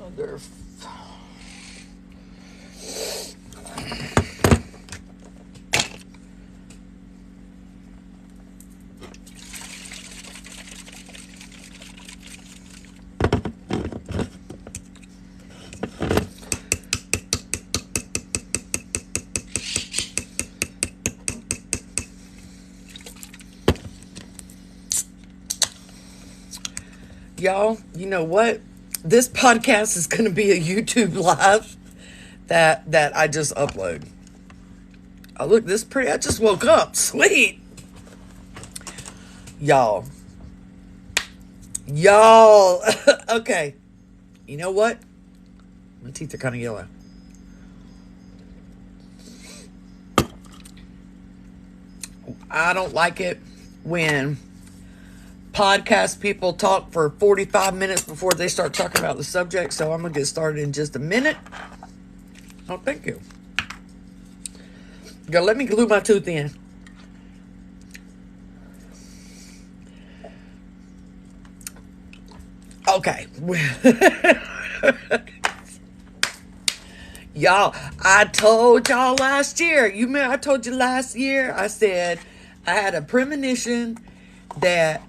Mother. Y'all, you know what? This podcast is going to be a YouTube live that I just upload. Oh, look, this pretty. I just woke up. Sweet. Y'all. Okay. You know what? My teeth are kind of yellow. I don't like it when podcast people talk for 45 minutes before they start talking about the subject, so I'm going to get started in just a minute. Oh, thank you. Go, let me glue my tooth in. Okay. Y'all, I told y'all last year. You remember I told you last year? I said I had a premonition that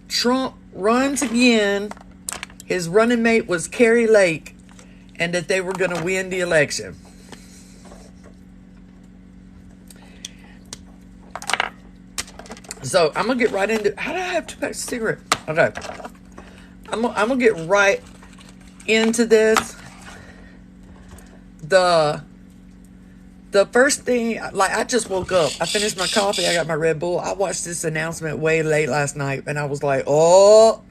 Trump runs again. His running mate was Kari Lake, and that they were going to win the election. So I'm going to get right into... How do I have 2 packs of cigarette? Okay. I'm going to get right into this. The first thing, like, I just woke up. I finished my coffee. I got my Red Bull. I watched this announcement way late last night, and I was like, oh.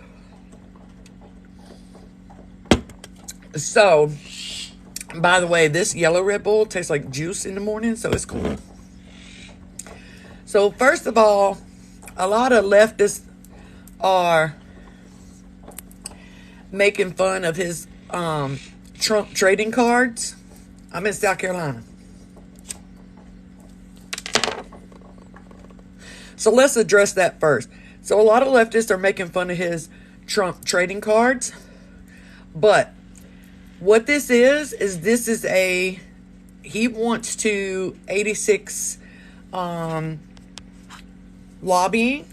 So, by the way, this yellow Red Bull tastes like juice in the morning, so it's cool. So, first of all, a lot of leftists are making fun of his Trump trading cards. I'm in South Carolina. So let's address that first. So a lot of leftists are making fun of his Trump trading cards. But what this is he wants to 86 lobbying.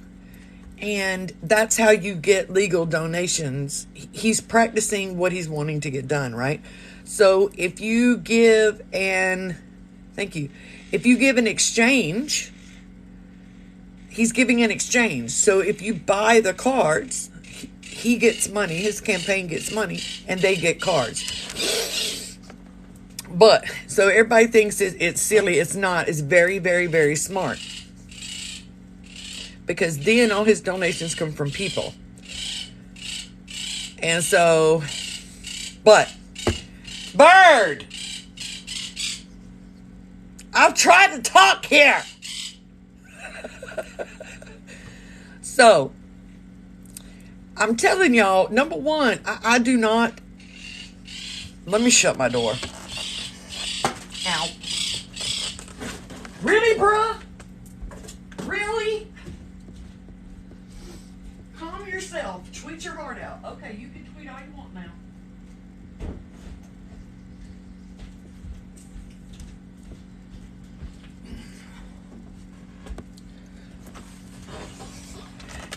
And that's how you get legal donations. He's practicing what he's wanting to get done, right? So if you give an exchange, he's giving an exchange. So if you buy the cards, he gets money, his campaign gets money, and they get cards. But, so everybody thinks it's silly. It's not. It's very, very, very smart. Because then all his donations come from people. And so, but, Bird! I'm trying to talk here! So, I'm telling y'all, number one, I do not, let me shut my door. Ow. Really, bruh? Really? Calm yourself. Tweet your heart out. Okay, you can tweet all you want now.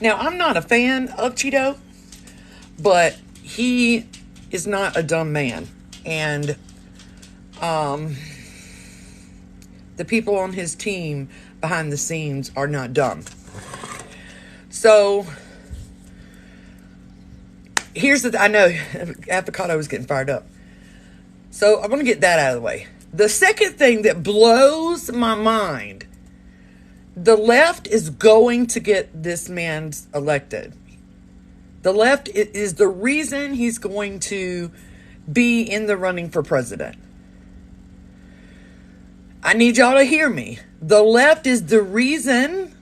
Now, I'm not a fan of Cheeto, but he is not a dumb man. And the people on his team behind the scenes are not dumb. So, I know Avocado is getting fired up. So, I want to get that out of the way. The second thing that blows my mind, the left is going to get this man elected. The left is the reason he's going to be in the running for president. I need y'all to hear me. The left is the reason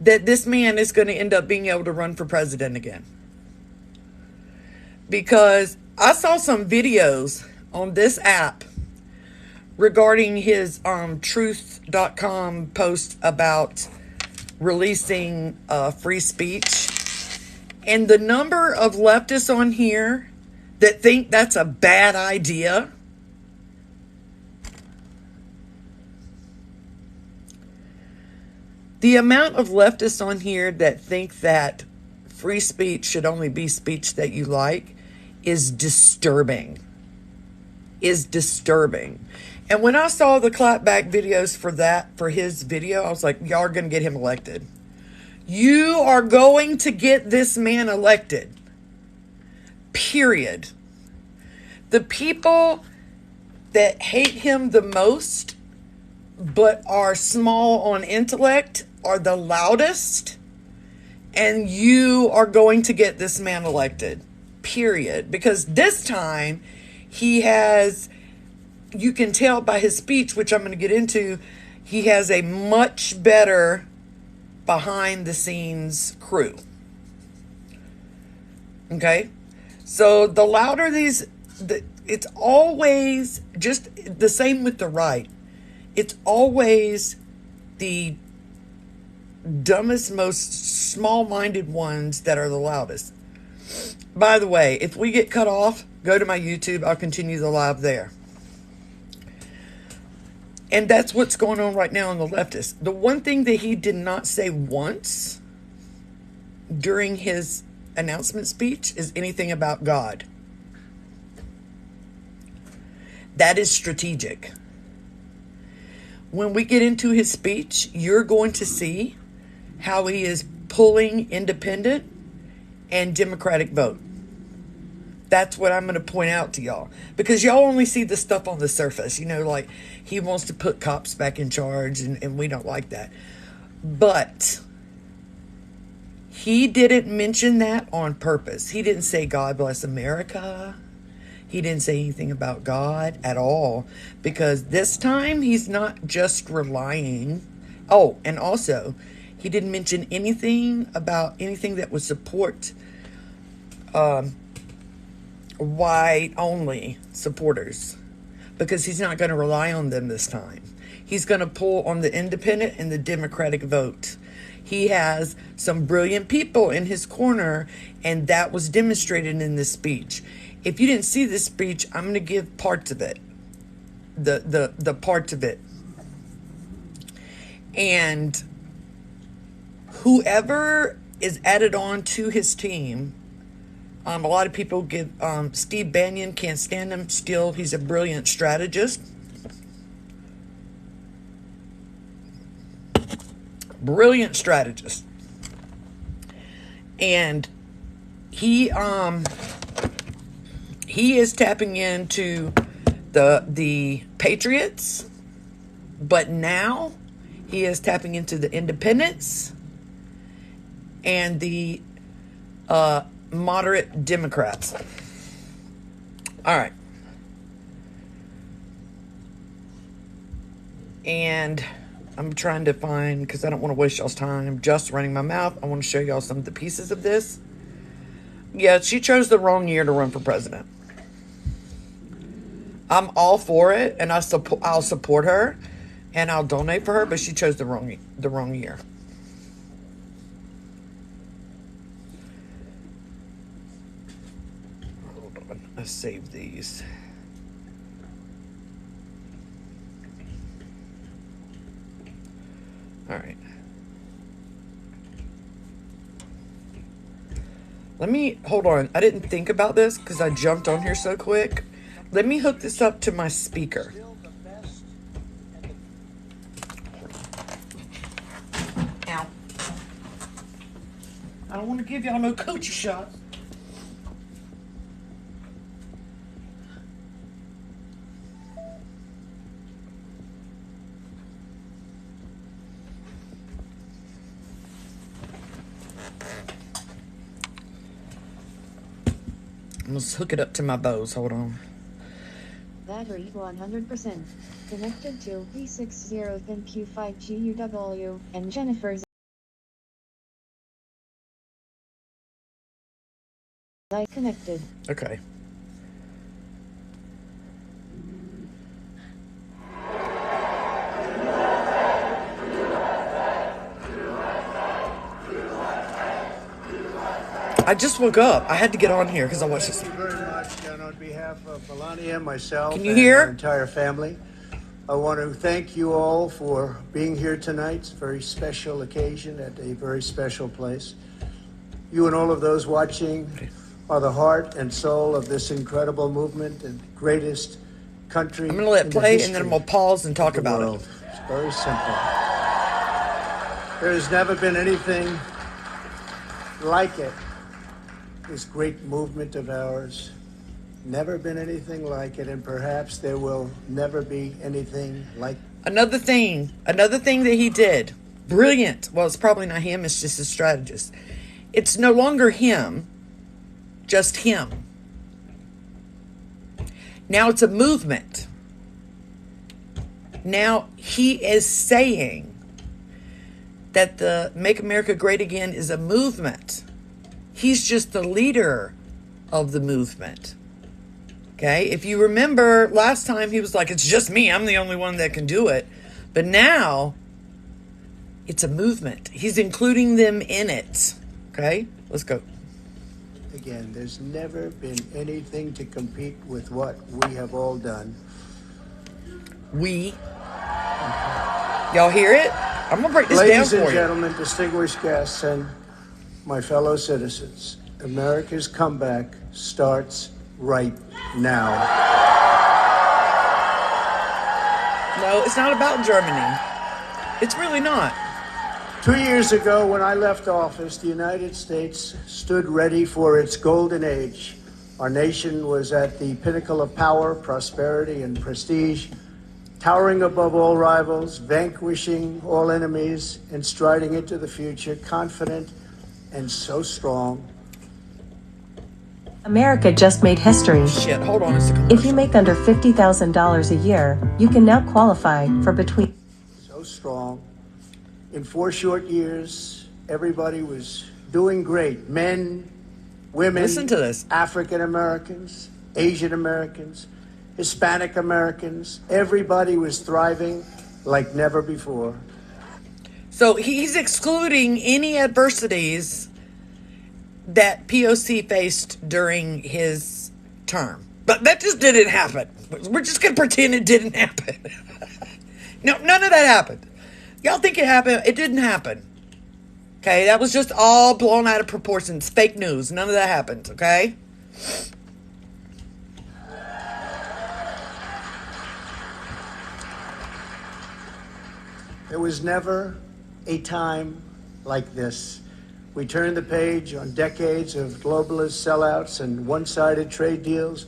that this man is going to end up being able to run for president again. Because I saw some videos on this app regarding his truth.com post about releasing free speech. And the number of leftists on here that think that's a bad idea, the amount of leftists on here that think that free speech should only be speech that you like is disturbing. And when I saw the clapback videos for his video, I was like, y'all are going to get him elected. You are going to get this man elected. Period. The people that hate him the most but are small on intellect are the loudest, and you are going to get this man elected. Period. Because this time he has, you can tell by his speech, which I'm going to get into, he has a much better behind the scenes crew. Okay? So the louder it's always just the same with the right. It's always the dumbest, most small-minded ones that are the loudest. By the way, if we get cut off, go to my YouTube. I'll continue the live there. And that's what's going on right now on the leftists. The one thing that he did not say once during his announcement speech is anything about God. That is strategic. When we get into his speech, you're going to see how he is pulling independent and Democratic vote. That's what I'm going to point out to y'all. Because y'all only see the stuff on the surface. You know, like he wants to put cops back in charge, and we don't like that. But he didn't mention that on purpose. He didn't say God bless America. He didn't say anything about God at all. Because this time he's not just relying. Oh, and also he didn't mention anything about anything that would support white only supporters, because he's not going to rely on them this time. He's going to pull on the independent and the Democratic vote. He has some brilliant people in his corner, and that was demonstrated in this speech. If you didn't see this speech, I'm going to give parts of it, the parts of it. And whoever is added on to his team, a lot of people give Steve Bannon, can't stand him. Still, he's a brilliant strategist. Brilliant strategist. And he is tapping into the Patriots, but now he is tapping into the independents and the moderate Democrats. All right. And I'm trying to find, because I don't want to waste y'all's time. I'm just running my mouth. I want to show y'all some of the pieces of this. Yeah, she chose the wrong year to run for president. I'm all for it, and I'll support her, and I'll donate for her, but she chose the wrong year. Hold on, let's save these. All right. Hold on. I didn't think about this because I jumped on here so quick. Let me hook this up to my speaker. Ow. I don't want to give y'all no coochie shot. Let's hook it up to my Bose. Hold on. Battery 100%. Connected to V60 thin Q5GUW and Jennifer's connected. Okay. I just woke up. I had to get on here because I watched this. Thank you very much. And on behalf of Melania, myself, Can you and hear? our entire family, I want to thank you all for being here tonight. It's a very special occasion at a very special place. You and all of those watching are the heart and soul of this incredible movement and greatest country. I'm going to let in it the play and history then I'm going to pause and talk of the about world. it. It's very simple. There has never been anything like it. This great movement of ours. Never been anything like it, and perhaps there will never be anything like it. Another thing that he did, brilliant. Well, it's probably not him, it's just his strategist. It's no longer him, just him. Now it's a movement. Now he is saying that the Make America Great Again is a movement. He's just the leader of the movement. Okay, if you remember last time, he was like, it's just me. I'm the only one that can do it. But now it's a movement. He's including them in it. Okay, let's go. Again, there's never been anything to compete with what we have all done. Y'all hear it? I'm going to break this down Ladies for and you. gentlemen, distinguished guests, and my fellow citizens, America's comeback starts right now. No, it's not about Germany. It's really not. 2 years ago, when I left office, the United States stood ready for its golden age. Our nation was at the pinnacle of power, prosperity, and prestige, towering above all rivals, vanquishing all enemies, and striding into the future, confident and so strong. America just made history. Shit, hold on, it's a commercial. If you make under $50,000 a year, you can now qualify for between... So strong. In 4 short years, everybody was doing great. Men, women, Listen to this. African Americans, Asian Americans, Hispanic Americans. Everybody was thriving like never before. So he's excluding any adversities that POC faced during his term. But that just didn't happen. We're just going to pretend it didn't happen. No, none of that happened. Y'all think it happened? It didn't happen. Okay, that was just all blown out of proportions. Fake news. None of that happened, okay? There was never a time like this. We turned the page on decades of globalist sellouts and one-sided trade deals,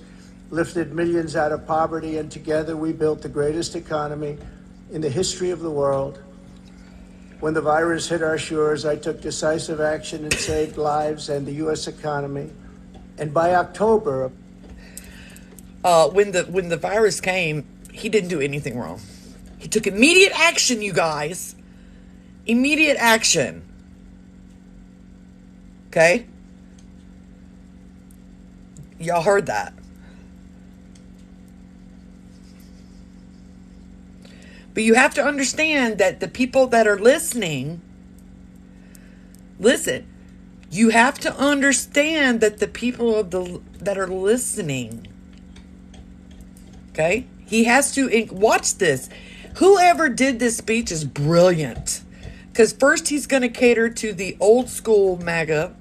lifted millions out of poverty, and together we built the greatest economy in the history of the world. When the virus hit our shores, I took decisive action and saved lives and the U.S. economy. And by October... When the virus came, he didn't do anything wrong. He took immediate action, you guys. Immediate action. Okay? Y'all heard that. But you have to understand that the people that are listening, listen, you have to understand that the people that are listening, okay? He has to watch this. Whoever did this speech is brilliant. Because first he's going to cater to the old school MAGA,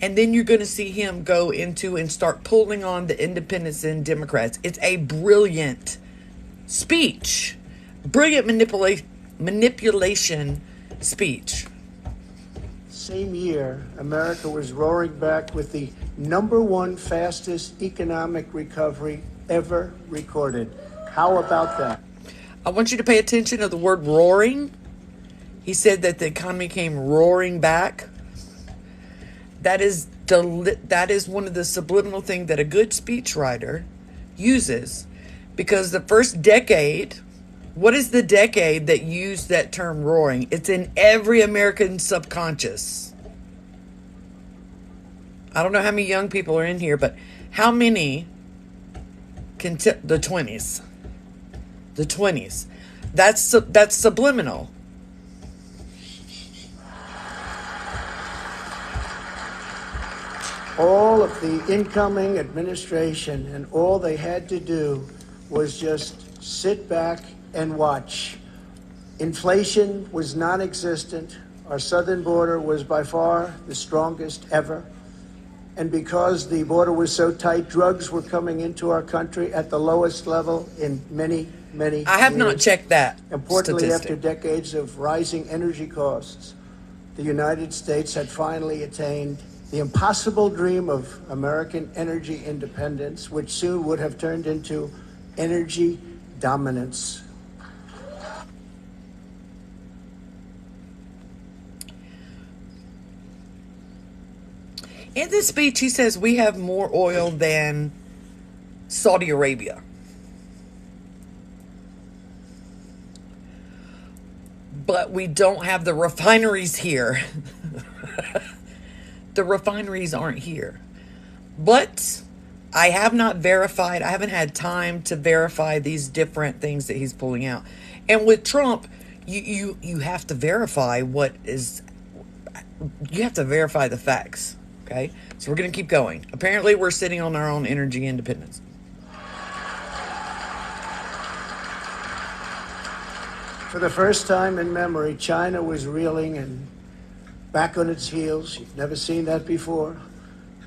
and then you're going to see him go into and start pulling on the independents and Democrats. It's a brilliant speech. Brilliant manipulation speech. Same year, America was roaring back with the #1 fastest economic recovery ever recorded. How about that? I want you to pay attention to the word roaring. He said that the economy came roaring back. That is one of the subliminal things that a good speechwriter uses. Because the first decade, what is the decade that used that term roaring? It's in every American subconscious. I don't know how many young people are in here, but how many can the 20s? The 20s. That's subliminal. All of the incoming administration and all they had to do was just sit back and watch. Inflation was non-existent. Our southern border was by far the strongest ever. And because the border was so tight, drugs were coming into our country at the lowest level in many, many I have not years. checked that Importantly, statistic. after decades of rising energy costs, the United States had finally attained the impossible dream of American energy independence, which soon would have turned into energy dominance. In this speech, he says we have more oil than Saudi Arabia. But we don't have the refineries here. The refineries aren't here. But I have not verified, I haven't had time to verify these different things that he's pulling out. And with Trump, you have to verify you have to verify the facts. Okay? So we're going to keep going. Apparently, we're sitting on our own energy independence. For the first time in memory, China was reeling and back on its heels. You've never seen that before,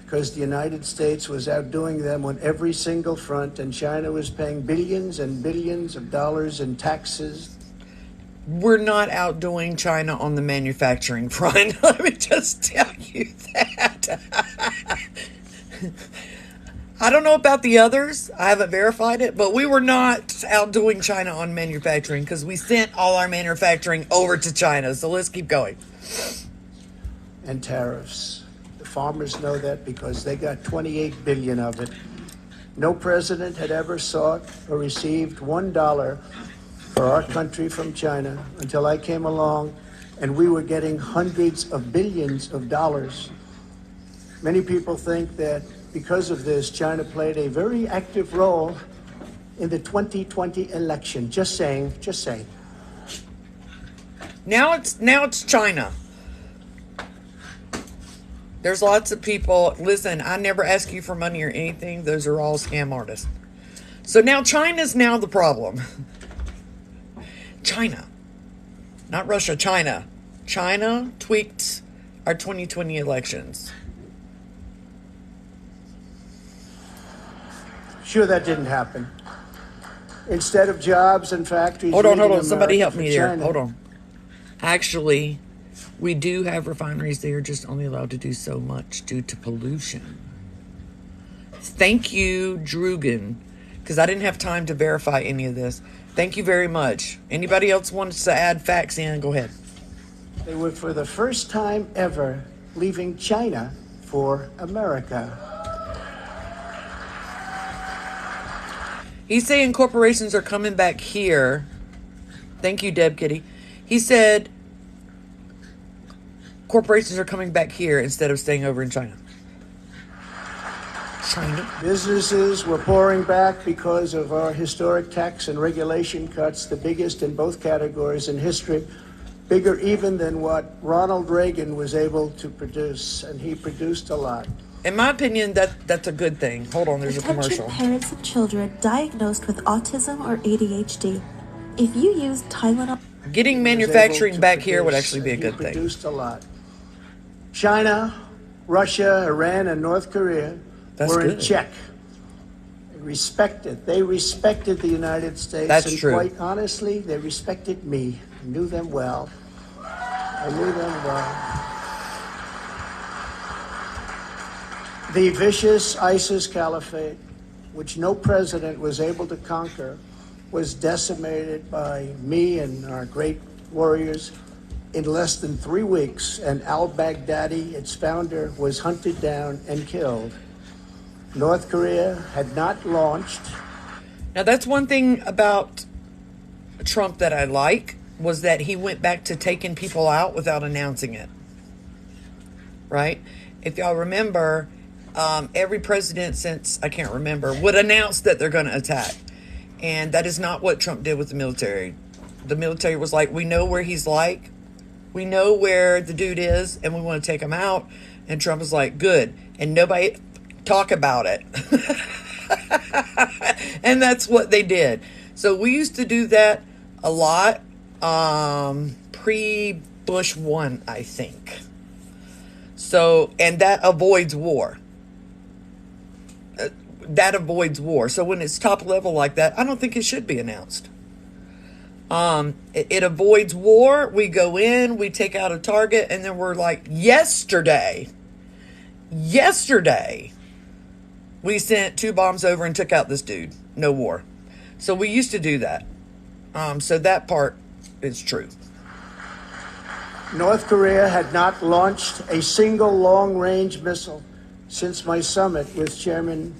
because the United States was outdoing them on every single front, and China was paying billions and billions of dollars in taxes. We're not outdoing China on the manufacturing front. Let me just tell you that. I don't know about the others. I haven't verified it, but we were not outdoing China on manufacturing because we sent all our manufacturing over to China. So let's keep going. And tariffs. The farmers know that because they got 28 billion of it. No president had ever sought or received $1 for our country from China until I came along, and we were getting hundreds of billions of dollars. Many people think that because of this, China played a very active role in the 2020 election. Just saying, just saying. Now it's China. There's lots of people. Listen, I never ask you for money or anything. Those are all scam artists. So now China's now the problem. China. Not Russia, China. China tweaked our 2020 elections. Sure, that didn't happen. Instead of jobs and factories... Hold on. leaving Somebody America help me for there. China, Hold on. Actually, we do have refineries. They are just only allowed to do so much due to pollution. Thank you, Drugan, because I didn't have time to verify any of this. Thank you very much. Anybody else wants to add facts in? Go ahead. They were, for the first time ever, leaving China for America. He's saying corporations are coming back here. Thank you, Deb Kitty. He said corporations are coming back here instead of staying over in China. China. Businesses were pouring back because of our historic tax and regulation cuts, the biggest in both categories in history, bigger even than what Ronald Reagan was able to produce, and he produced a lot. In my opinion, that's a good thing. Hold on, there's a commercial. Attention parents of children diagnosed with autism or ADHD. If you use Tylenol... Getting manufacturing back here would actually be a good thing. He produced a lot. China, Russia, Iran, and North Korea were in check. They respected the United States. That's and true. Quite honestly, they respected me. I knew them well. The vicious ISIS caliphate, which no president was able to conquer, was decimated by me and our great warriors in less than 3 weeks, and al-Baghdadi, its founder, was hunted down and killed. North Korea had not launched. Now, that's one thing about Trump that I like, was that he went back to taking people out without announcing it. Right? If y'all remember, every president since, I can't remember, would announce that they're going to attack. And that is not what Trump did with the military. The military was like, we know where he's like. We know where the dude is, and we want to take him out. And Trump was like, good. And nobody talk about it. And that's what they did. So we used to do that a lot, pre-Bush 1, I think. So, and that avoids war. That avoids war. So when it's top level like that, I don't think it should be announced. It avoids war. We go in, we take out a target, and then we're like, yesterday, we sent 2 bombs over and took out this dude. No war. So we used to do that. So that part is true. North Korea had not launched a single long-range missile since my summit with Chairman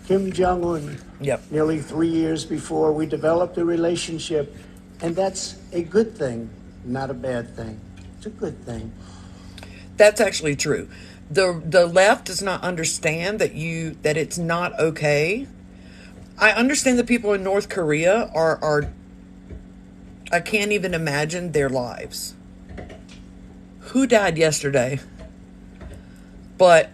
Kim Jong-un. Yep. Nearly 3 years before, we developed a relationship, and that's a good thing, not a bad thing. It's a good thing. That's actually true. The left does not understand that it's not okay. I understand the people in North Korea are I can't even imagine their lives. Who died yesterday? But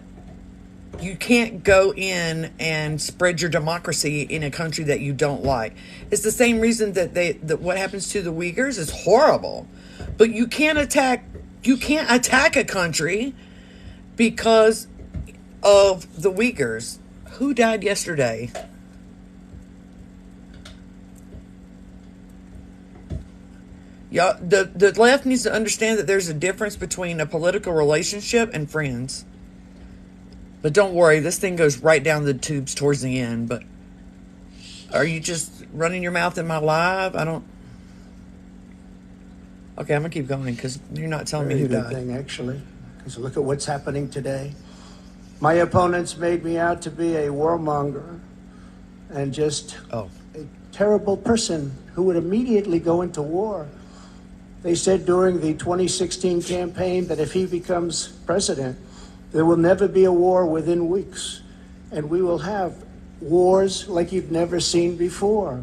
you can't go in and spread your democracy in a country that you don't like. It's the same reason that what happens to the Uyghurs is horrible. But you can't attack a country because of the Uyghurs. Who died yesterday? Yeah, the left needs to understand that there's a difference between a political relationship and friends. But don't worry, this thing goes right down the tubes towards the end. But are you just running your mouth in my live? Okay, I'm going to keep going because you're not telling me who Very died. good thing, actually, because look at what's happening today. My opponents made me out to be a warmonger and just a terrible person who would immediately go into war. They said during the 2016 campaign that if he becomes president, there will never be a war within weeks, and we will have wars like you've never seen before.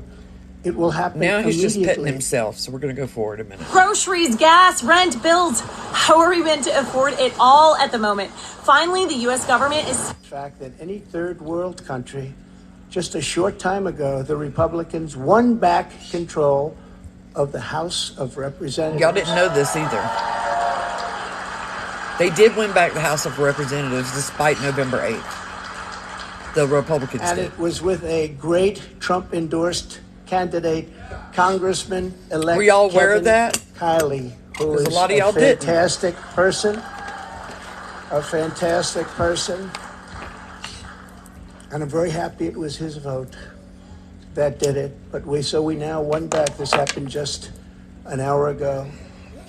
It will happen Now he's just petting immediately. himself, so we're going to go forward a minute. Groceries, gas, rent, bills. How are we meant to afford it all at the moment? Finally, the U.S. government is... The fact that any third world country, just a short time ago, the Republicans won back control of the House of Representatives. Y'all didn't know this either. They did win back the House of Representatives despite November 8th. The Republicans And did. it was with a great Trump-endorsed candidate, Congressman-elect Were y'all aware of Kevin that? Kiley, who 'Cause is a lot of y'all didn't. fantastic person. A fantastic person. And I'm very happy it was his vote that did it. But we now won back. This happened just an hour ago.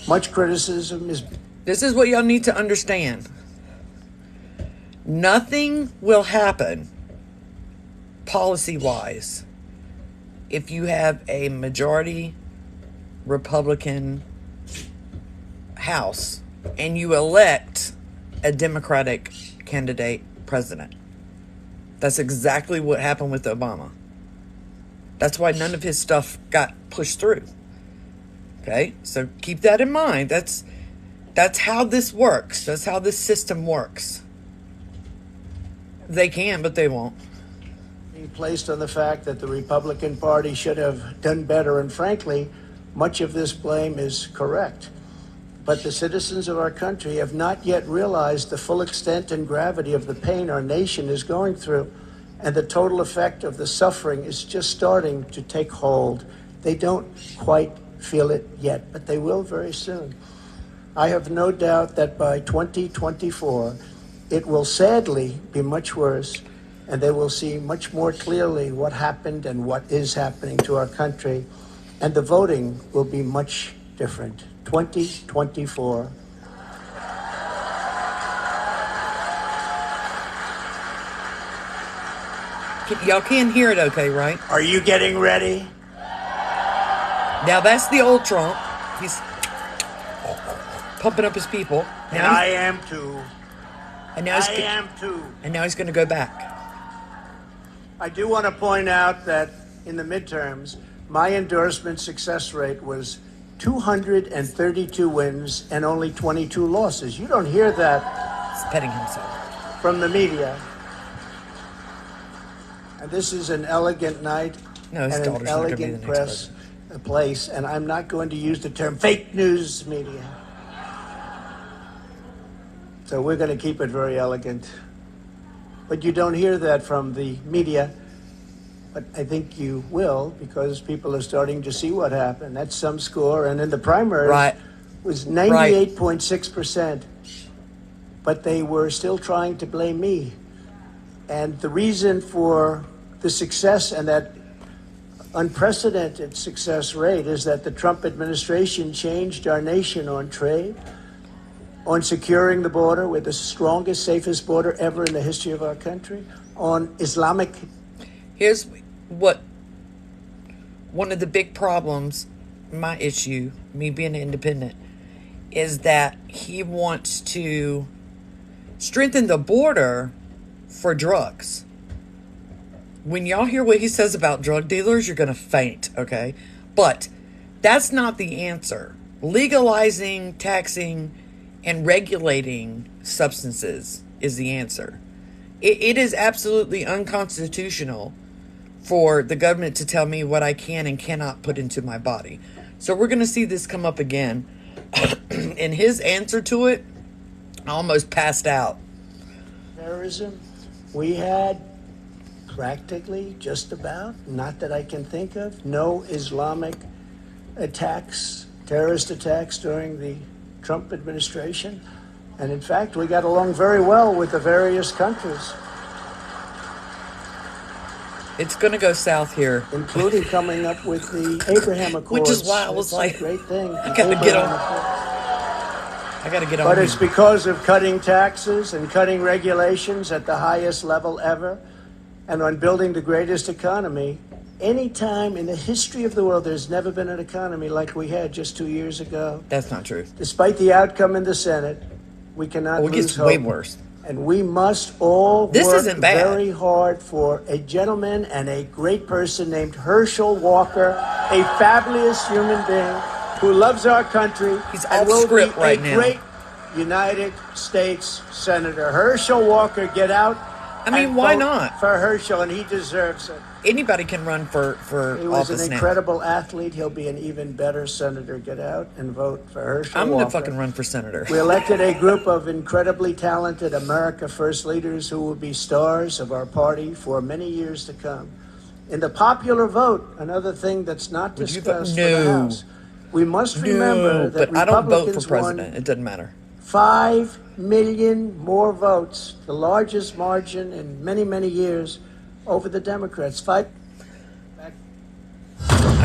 Much criticism is... This is what y'all need to understand. Nothing will happen policy-wise if you have a majority Republican House and you elect a Democratic candidate president. That's exactly what happened with Obama. That's why none of his stuff got pushed through. Okay? So keep that in mind. That's how this works. That's how this system works. They can, but they won't. being placed on the fact that the Republican Party should have done better, and frankly, much of this blame is correct. But the citizens of our country have not yet realized the full extent and gravity of the pain our nation is going through, and the total effect of the suffering is just starting to take hold. They don't quite feel it yet, but they will very soon. I have no doubt that by 2024, it will sadly be much worse, and they will see much more clearly what happened and what is happening to our country, and the voting will be much different. 2024. Y'all can hear it okay, right? Are you getting ready? Now that's the old Trump. He's pumping up his people. And Now I he's, am too. and now I he's, am too. and now he's going to go back. I do want to point out that in the midterms, my endorsement success rate was 232 wins and only 22 losses. You don't hear that He's petting himself. from the media. And this is an elegant night No, his and daughter's an not gonna be the elegant next press place, and I'm not going to use the term fake news media. So we're going to keep it very elegant. But you don't hear that from the media. But I think you will, because people are starting to see what happened. That's some score. And in the primaries, Right. was 98.6%. But they were still trying to blame me. And the reason for the success and that unprecedented success rate is that the Trump administration changed our nation on trade, on securing the border. We're the strongest, safest border ever in the history of our country, on Islamic. Here's what one of the big problems, my issue, me being an independent, is that he wants to strengthen the border for drugs. When y'all hear what he says about drug dealers, you're going to faint, okay? But that's not the answer. Legalizing, taxing, and regulating substances is the answer. It is absolutely unconstitutional for the government to tell me what I can and cannot put into my body. So we're going to see this come up again. And his answer to it, I almost passed out. Terrorism, we had practically just about, not that I can think of, no Islamic attacks, terrorist attacks during the Trump administration. And in fact, we got along very well with the various countries, It's going to go south here. including coming up with the Abraham Accords. Which is why I was It's a like, great thing. I gotta get Abraham on. Accords. I got to get on. But it's here. because of cutting taxes and cutting regulations at the highest level ever, and on building the greatest economy. Any time in the history of the world, there's never been an economy like we had just 2 years ago. That's not true. Despite the outcome in the Senate, we cannot Well, it lose gets hope. way worse. And we must all This work isn't bad. very hard for a gentleman and a great person named Herschel Walker, a fabulous human being who loves our country. He's and off will script be right a now. great United States Senator. Herschel Walker, get out. I mean, and why vote not? For Herschel, and he deserves it. Anybody can run for He was office an now. incredible athlete. He'll be an even better senator. Get out and vote for Herschel I'm Walker. going to fucking run for senator. We elected a group of incredibly talented America First leaders who will be stars of our party for many years to come. In the popular vote, another thing that's not Would you vote? discussed for the No. House, we must remember No, that but I don't vote for Republicans president. won It doesn't matter. 5 million more votes, the largest margin in many, many years, over the Democrats. I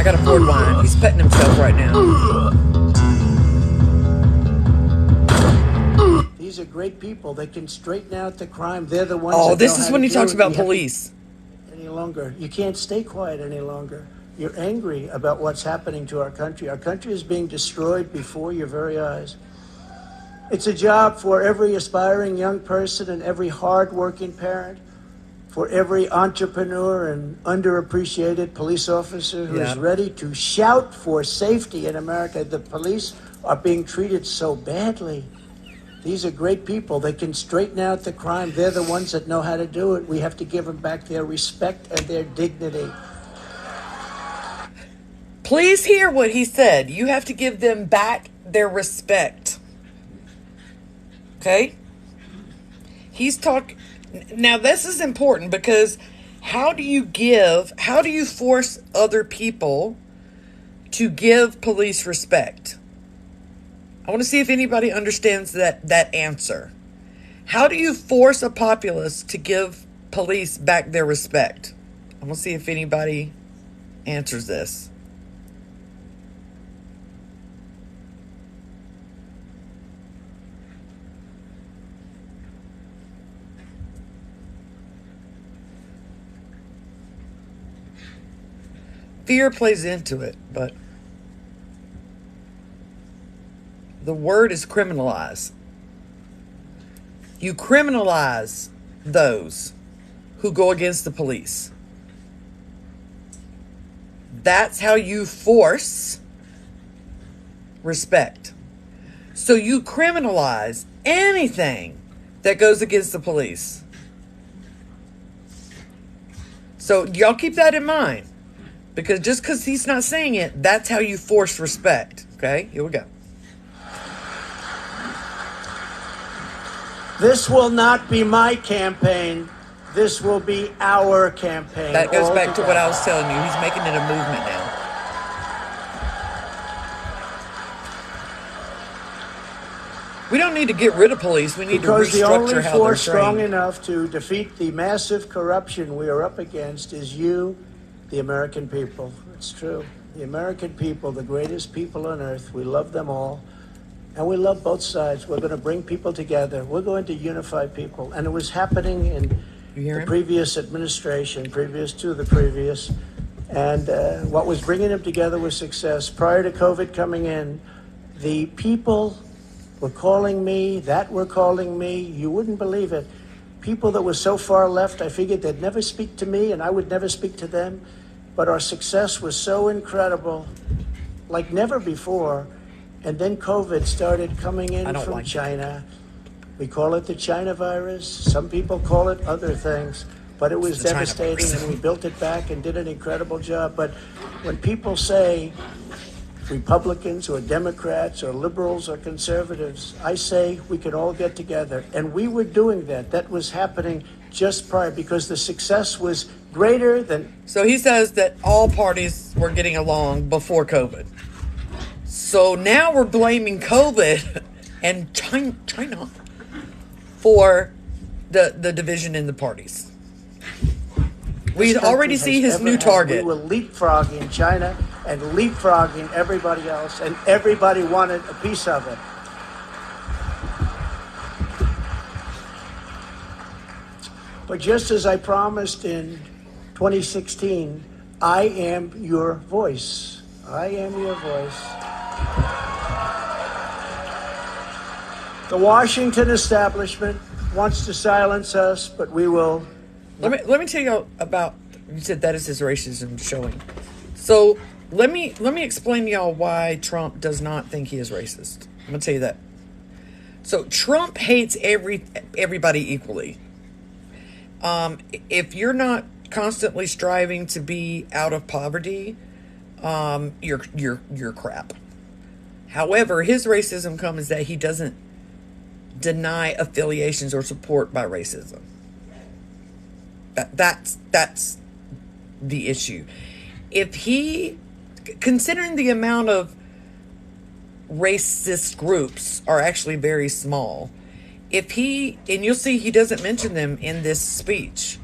got a poured wine. He's petting himself right now. These are great people. They can straighten out the crime. They're the ones. Oh, that this know is how when to he do talks it. about We have to- police. Any longer. You can't stay quiet any longer. You're angry about what's happening to our country. Our country is being destroyed before your very eyes. It's a job for every aspiring young person and every hard-working parent, for every entrepreneur and underappreciated police officer who is Yeah. ready to shout for safety in America. The police are being treated so badly. These are great people. They can straighten out the crime. They're the ones that know how to do it. We have to give them back their respect and their dignity. Please hear what he said. You have to give them back their respect. Okay? He's talking. Now, this is important because how do you force other people to give police respect? I want to see if anybody understands that answer. How do you force a populace to give police back their respect? I want to see if anybody answers this. Fear plays into it, but the word is criminalize. You criminalize those who go against the police. That's how you force respect. So you criminalize anything that goes against the police. So y'all keep that in mind. Because just because he's not saying it, that's how you force respect. Okay, here we go. This will not be my campaign. This will be our campaign. That goes back to what I was telling you. He's making it a movement now. We don't need to get rid of police. We need because to the restructure only how they're force strong trained. enough to defeat the massive corruption we are up against is you, the American people. It's true. The American people, the greatest people on earth. We love them all. And we love both sides. We're going to bring people together. We're going to unify people. And it was happening in the previous administration, previous to the previous. And what was bringing them together was success. Prior to COVID coming in, the people were calling me, were calling me. You wouldn't believe it. People that were so far left, I figured they'd never speak to me and I would never speak to them. But our success was so incredible, like never before. And then COVID started coming in from China. We call it the China virus. Some people call it other things. But it was devastating, and we built it back and did an incredible job. But when people say Republicans or Democrats or liberals or conservatives, I say we can all get together. And we were doing that. That was happening just prior because the success was greater than... So he says that all parties were getting along before COVID. So now we're blaming COVID and China for the division in the parties. We already see his new target. We were leapfrogging China and leapfrogging everybody else, and everybody wanted a piece of it. But just as I promised in 2016, I am your voice. I am your voice. The Washington establishment wants to silence us, but we will. Let me tell you about. You said that is his racism showing. So let me explain to y'all why Trump does not think he is racist. I'm gonna tell you that. So Trump hates everybody equally. If you're not constantly striving to be out of poverty, you're crap. However, his racism comes that he doesn't deny affiliations or support by racism. That's the issue. If he, considering the amount of racist groups are actually very small, if he, and you'll see he doesn't mention them in this speech,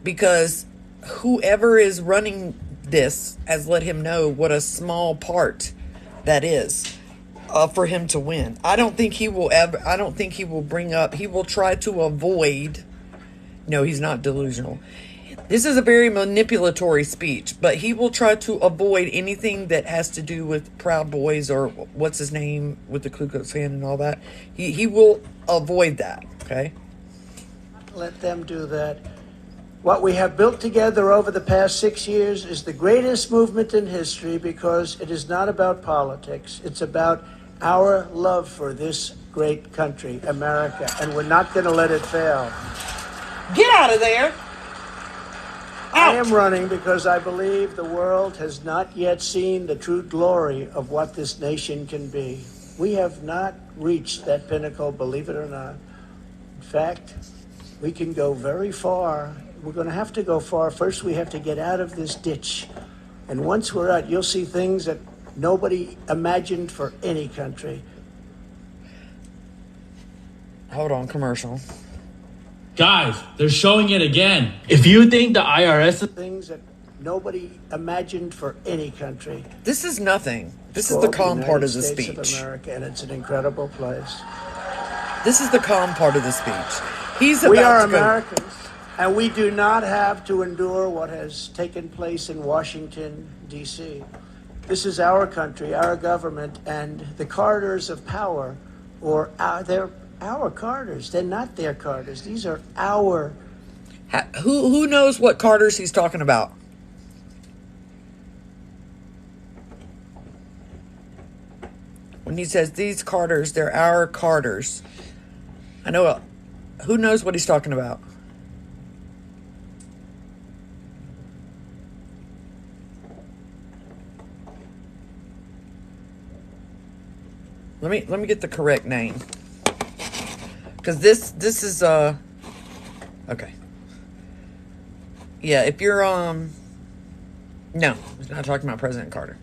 because whoever is running this has let him know what a small part that is for him to win. I don't think he will bring up, he will try to avoid, no, he's not delusional. This is a very manipulatory speech, but he will try to avoid anything that has to do with Proud Boys or what's his name with the Ku Klux Klan and all that. He will avoid that, okay? Let them do that. What we have built together over the past 6 years is the greatest movement in history because it is not about politics. It's about our love for this great country, America, and we're not going to let it fail. Get out of there! I am running because I believe the world has not yet seen the true glory of what this nation can be. We have not reached that pinnacle, believe it or not. In fact, we can go very far. We're going to have to go far. First, we have to get out of this ditch. And once we're out, you'll see things that nobody imagined for any country. Hold on, commercial. Guys, they're showing it again. If you think the IRS... Things that nobody imagined for any country. This is nothing. This is the calm part of the speech. Of America, and it's an incredible place. This is the calm part of the speech. We are Americans, and we do not have to endure what has taken place in Washington, D.C. This is our country, our government, and the corridors of power, they're our corridors. They're not their corridors. These are our... Who knows what corridors he's talking about? When he says these corridors, they're our corridors. I know. Who knows what he's talking about? Let me get the correct name, because this is okay. Yeah, if you're no, he's not talking about President Carter.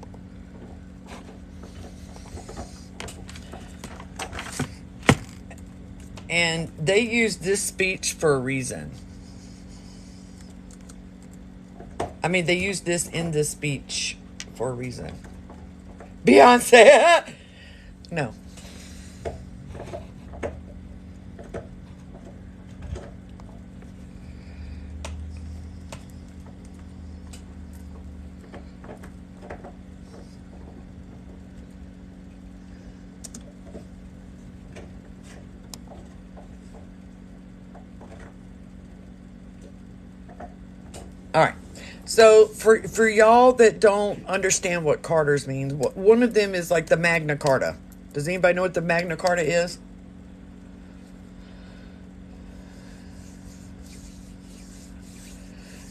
And they used this speech for a reason. I mean, they used this in this speech for a reason. Beyonce. No. All right. So for y'all that don't understand what Carters means, one of them is like the Magna Carta. Does anybody know what the Magna Carta is?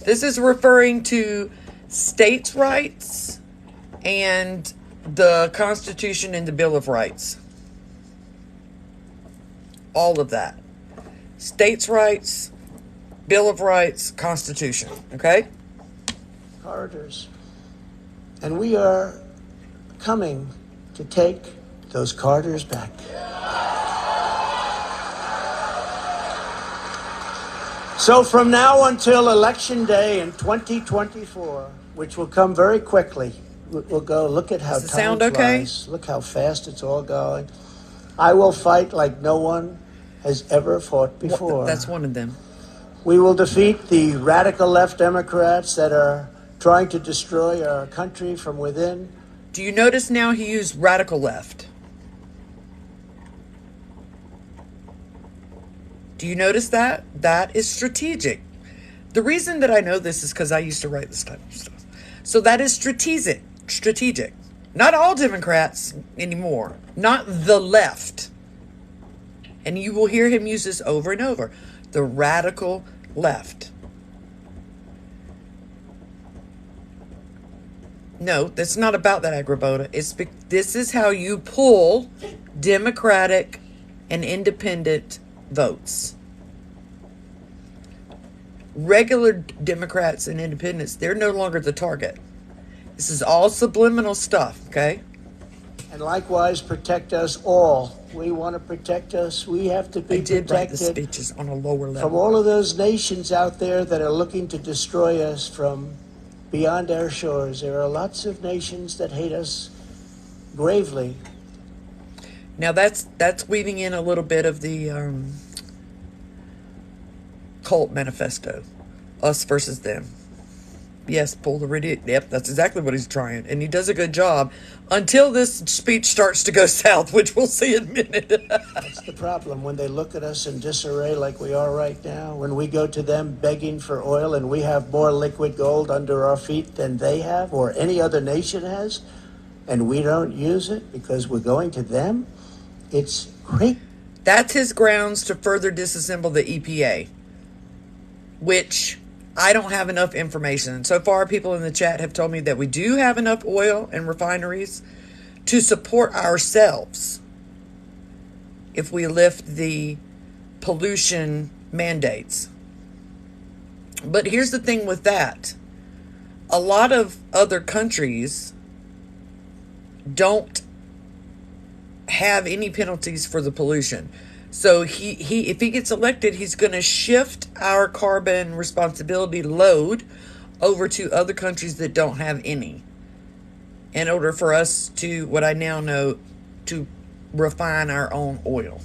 This is referring to states' rights and the Constitution and the Bill of Rights. All of that. States' rights, Bill of Rights, Constitution. Okay? Corridors. And we are coming to take those corridors back. So from now until Election Day in 2024, which will come very quickly, we'll go, look at how Does it time sound okay? flies. Look how fast it's all going. I will fight like no one has ever fought before. That's one of them. We will defeat the radical left Democrats that are trying to destroy our country from within. Do you notice now he used radical left? Do you notice that? That is strategic. The reason that I know this is because I used to write this type of stuff. So that is strategic. Strategic. Not all Democrats anymore. Not the left. And you will hear him use this over and over. The radical left. No, that's not about that, Agrabota. This is how you pull Democratic and independent votes. Regular Democrats and independents, they're no longer the target. This is all subliminal stuff, okay? And likewise, protect us all. We want to protect us. We have to be I did write the protected speeches on a lower level. from all of those nations out there that are looking to destroy us from beyond our shores. There are lots of nations that hate us gravely. Now that's weaving in a little bit of the cult manifesto, us versus them. Yes, pull the radio. Yep, that's exactly what he's trying, and he does a good job until this speech starts to go south, which we'll see in a minute. That's the problem. When they look at us in disarray like we are right now, when we go to them begging for oil and we have more liquid gold under our feet than they have or any other nation has, and we don't use it because we're going to them, it's great. That's his grounds to further disassemble the EPA, which I don't have enough information. So far, people in the chat have told me that we do have enough oil and refineries to support ourselves if we lift the pollution mandates. But here's the thing with that. A lot of other countries don't have any penalties for the pollution. So he if he gets elected, he's going to shift our carbon responsibility load over to other countries that don't have any, in order for us to, what I now know, to refine our own oil.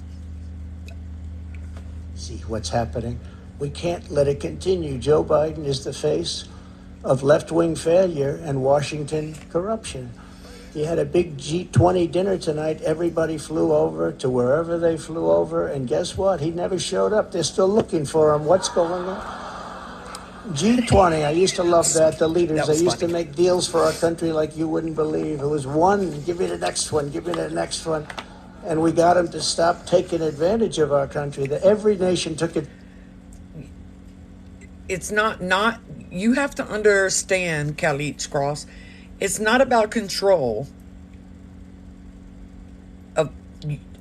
See what's happening. We can't let it continue. Joe Biden is the face of left-wing failure and Washington corruption. He had a big G20 dinner tonight. Everybody flew over to wherever they flew over. And guess what? He never showed up. They're still looking for him. What's going on? G20, I used to love that. The leaders, they used to make deals for our country like you wouldn't believe. It was one, give me the next one, give me the next one. and we got them to stop taking advantage of our country. That every nation took it. It's not you have to understand, Khalid Cross, it's not about control of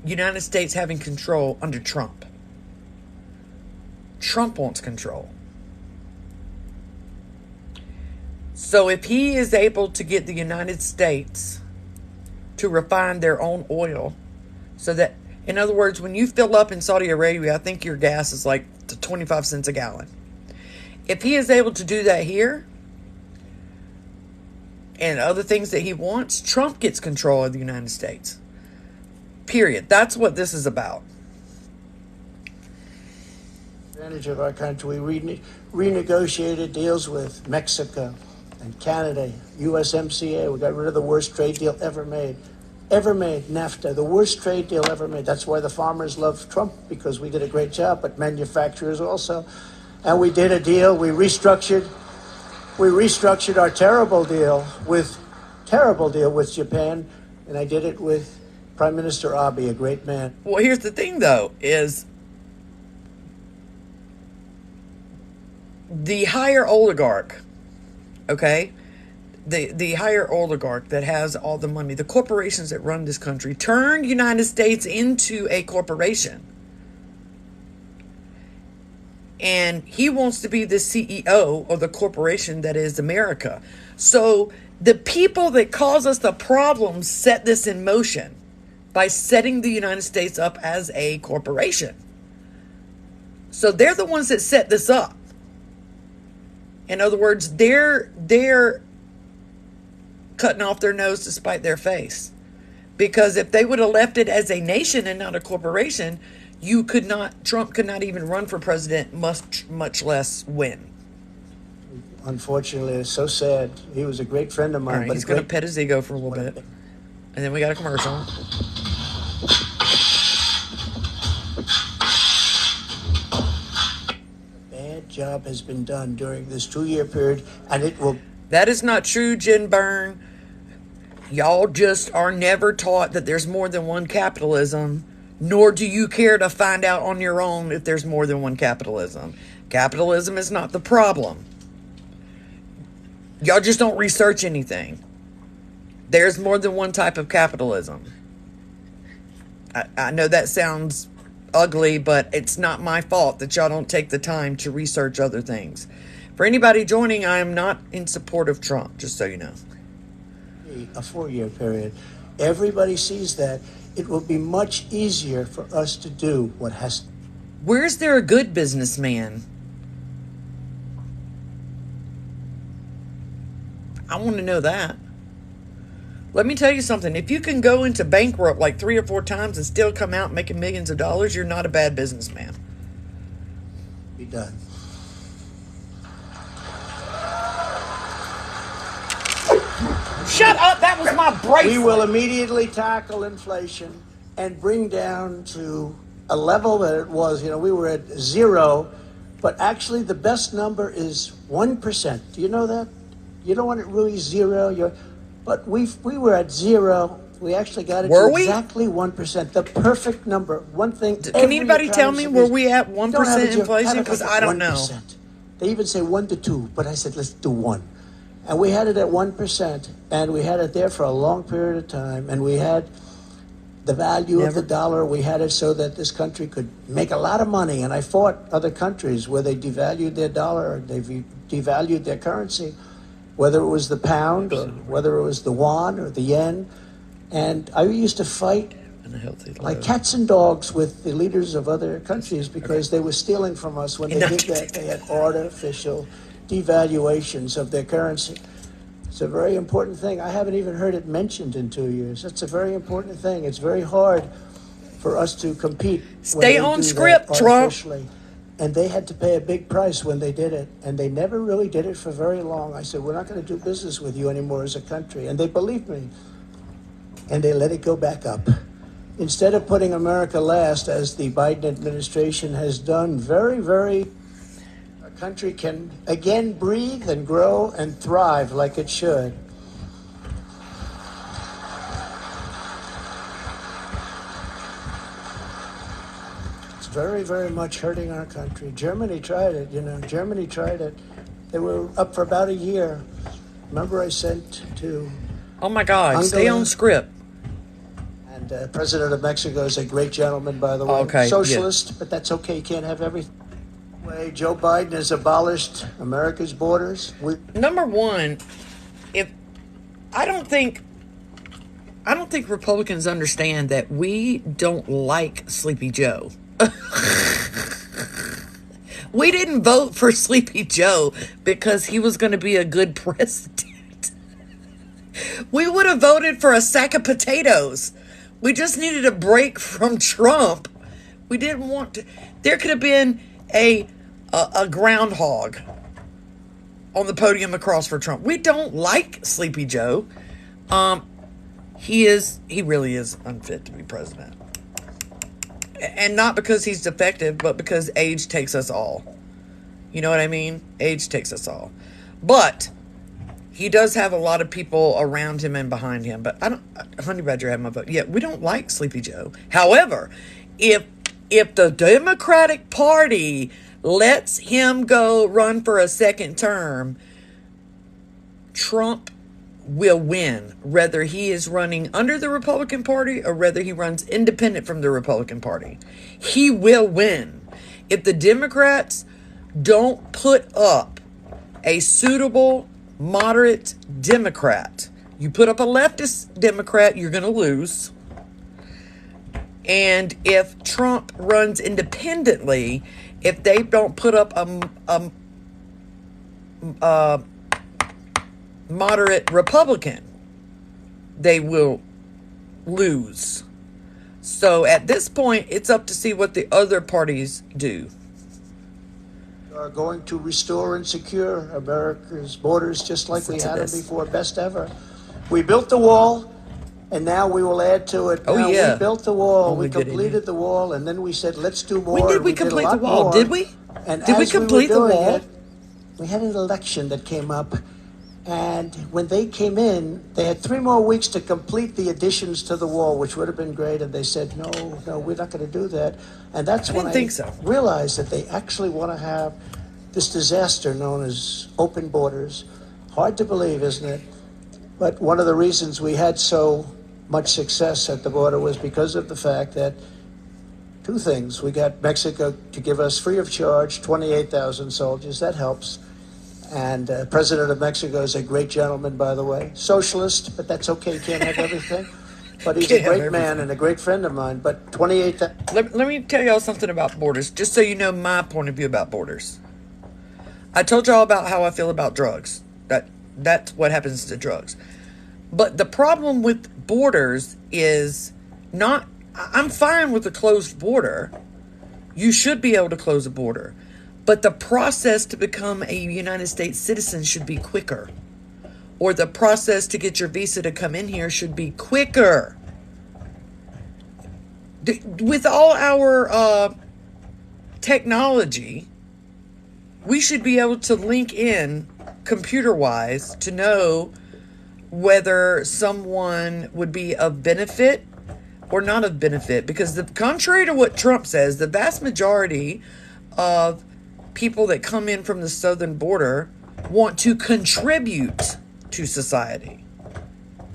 United States having control under Trump. Trump wants control. So if he is able to get the United States to refine their own oil, so that, in other words, when you fill up in Saudi Arabia, I think your gas is like 25 cents a gallon. If he is able to do that here and other things that he wants, Trump gets control of the United States. Period. That's what this is about. Advantage of our country. We renegotiated deals with Mexico and Canada, USMCA. We got rid of the worst trade deal ever made. NAFTA, the worst trade deal ever made. That's why the farmers love Trump, because we did a great job, but manufacturers also. And we did a deal, we restructured our terrible deal with Japan, and I did it with Prime Minister Abe, a great man. Well, here's the thing, though, is the higher oligarch, okay? The higher oligarch that has all the money, the corporations that run this country, turned United States into a corporation. And he wants to be the CEO of the corporation that is America. So the people that cause us the problems set this in motion by setting the United States up as a corporation. So they're the ones that set this up. In other words, they're cutting off their nose to spite their face. Because if they would have left it as a nation and not a corporation, Trump could not even run for president, much less win. Unfortunately, it's so sad. He was a great friend of mine. All right, but he's going to pet his ego for a little bit. And then we got a commercial. Bad job has been done during this 2-year period, and it will... That is not true, Jen Byrne. Y'all just are never taught that there's more than one capitalism, nor do you care to find out on your own if there's more than one capitalism. Capitalism is not the problem. Y'all just don't research anything. There's more than one type of capitalism. I know that sounds ugly, but it's not my fault that y'all don't take the time to research other things. For anybody joining, I am not in support of Trump, just so you know. A 4-year period. Everybody sees that. It will be much easier for us to do what has... Where's there a good businessman? I want to know that. Let me tell you something. If you can go into bankrupt like 3 or 4 times and still come out making millions of dollars, you're not a bad businessman. Be done. Shut up! That was my bracelet. We will immediately tackle inflation and bring down to a level that it was. We were at 0, but actually the best number is 1%. Do you know that? You don't want it really 0. But we were at 0. We actually got it to exactly 1%. The perfect number. One thing. Can anybody tell me, were we at 1% inflation? Because I don't know. They even say 1 to 2, but I said let's do 1. And we had it at 1%, and we had it there for a long period of time, and we had the value of the dollar. We had it so that this country could make a lot of money, and I fought other countries where they devalued their dollar, or they devalued their currency, whether it was the pound, or whether it was the yuan, or the yen. And I used to fight like cats and dogs with the leaders of other countries because they were stealing from us when they did that. They had artificial devaluations of their currency. It's a very important thing. I haven't even heard it mentioned in 2 years. It's a very important thing. It's very hard for us to compete. Stay on script, Trump. And they had to pay a big price when they did it. And they never really did it for very long. I said, we're not going to do business with you anymore as a country. And they believed me. And they let it go back up. Instead of putting America last, as the Biden administration has done, our country can again breathe and grow and thrive like it should. very, very much hurting our country. Germany tried it, Germany tried it. They were up for about a year. Remember I sent to Oh my God, stay Angela? on script. And President of Mexico is a great gentleman, by the way. Okay, Socialist, but that's okay. You can't have everything. Joe Biden has abolished America's borders. Number one, if I don't think Republicans understand that we don't like Sleepy Joe. We didn't vote for Sleepy Joe because he was going to be a good president. We would have voted for a sack of potatoes. We just needed a break from Trump. We didn't want to. There could have been a groundhog on the podium across for Trump. We don't like Sleepy Joe. He really is unfit to be president. And not because he's defective, but because age takes us all. You know what I mean? Age takes us all. But he does have a lot of people around him and behind him. But Honey Badger had my vote. Yeah, we don't like Sleepy Joe. However, if the Democratic Party lets him go run for a second term, Trump will win, whether he is running under the Republican Party or whether he runs independent from the Republican Party. He will win. If the Democrats don't put up a suitable, moderate Democrat, you put up a leftist Democrat, you're going to lose. And if Trump runs independently, if they don't put up a moderate Republican, they will lose. So at this point, it's up to see what the other parties do. Are going to restore and secure America's borders just like we had them before. Best ever. We built the wall, and now we will add to it. Oh, now, yeah. We built the wall. We We completed the wall, and then we said, let's do more. When did and we did a complete lot the wall? more. Did we? And Did we as were complete the doing wall? it, we had an election that came up, and when they came in, they had 3 more weeks to complete the additions to the wall, which would have been great. And they said, no, we're not going to do that. And that's when I think so. realized that they actually want to have this disaster known as open borders. Hard to believe, isn't it? But one of the reasons we had so much success at the border was because of the fact that 2 things. We got Mexico to give us free of charge 28,000 soldiers. That helps. And President of Mexico is a great gentleman, by the way. Socialist, but that's okay. You can't have everything. But he's a great man and a great friend of mine. But 28,000... Let me tell y'all something about borders, just so you know my point of view about borders. I told y'all about how I feel about drugs. That's what happens to drugs. But the problem with borders is not... I'm fine with a closed border. You should be able to close a border. But the process to become a United States citizen should be quicker. Or the process to get your visa to come in here should be quicker. With all our technology, we should be able to link in computer-wise to know whether someone would be of benefit or not of benefit. Because contrary to what Trump says, the vast majority of people that come in from the southern border want to contribute to society.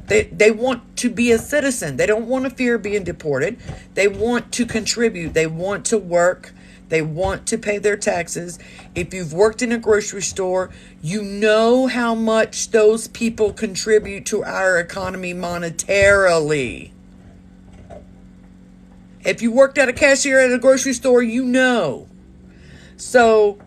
They want to be a citizen. They don't want to fear being deported. They want to contribute. They want to work. They want to pay their taxes. If you've worked in a grocery store, you know how much those people contribute to our economy monetarily. If you worked at a cashier at a grocery store, you know. So,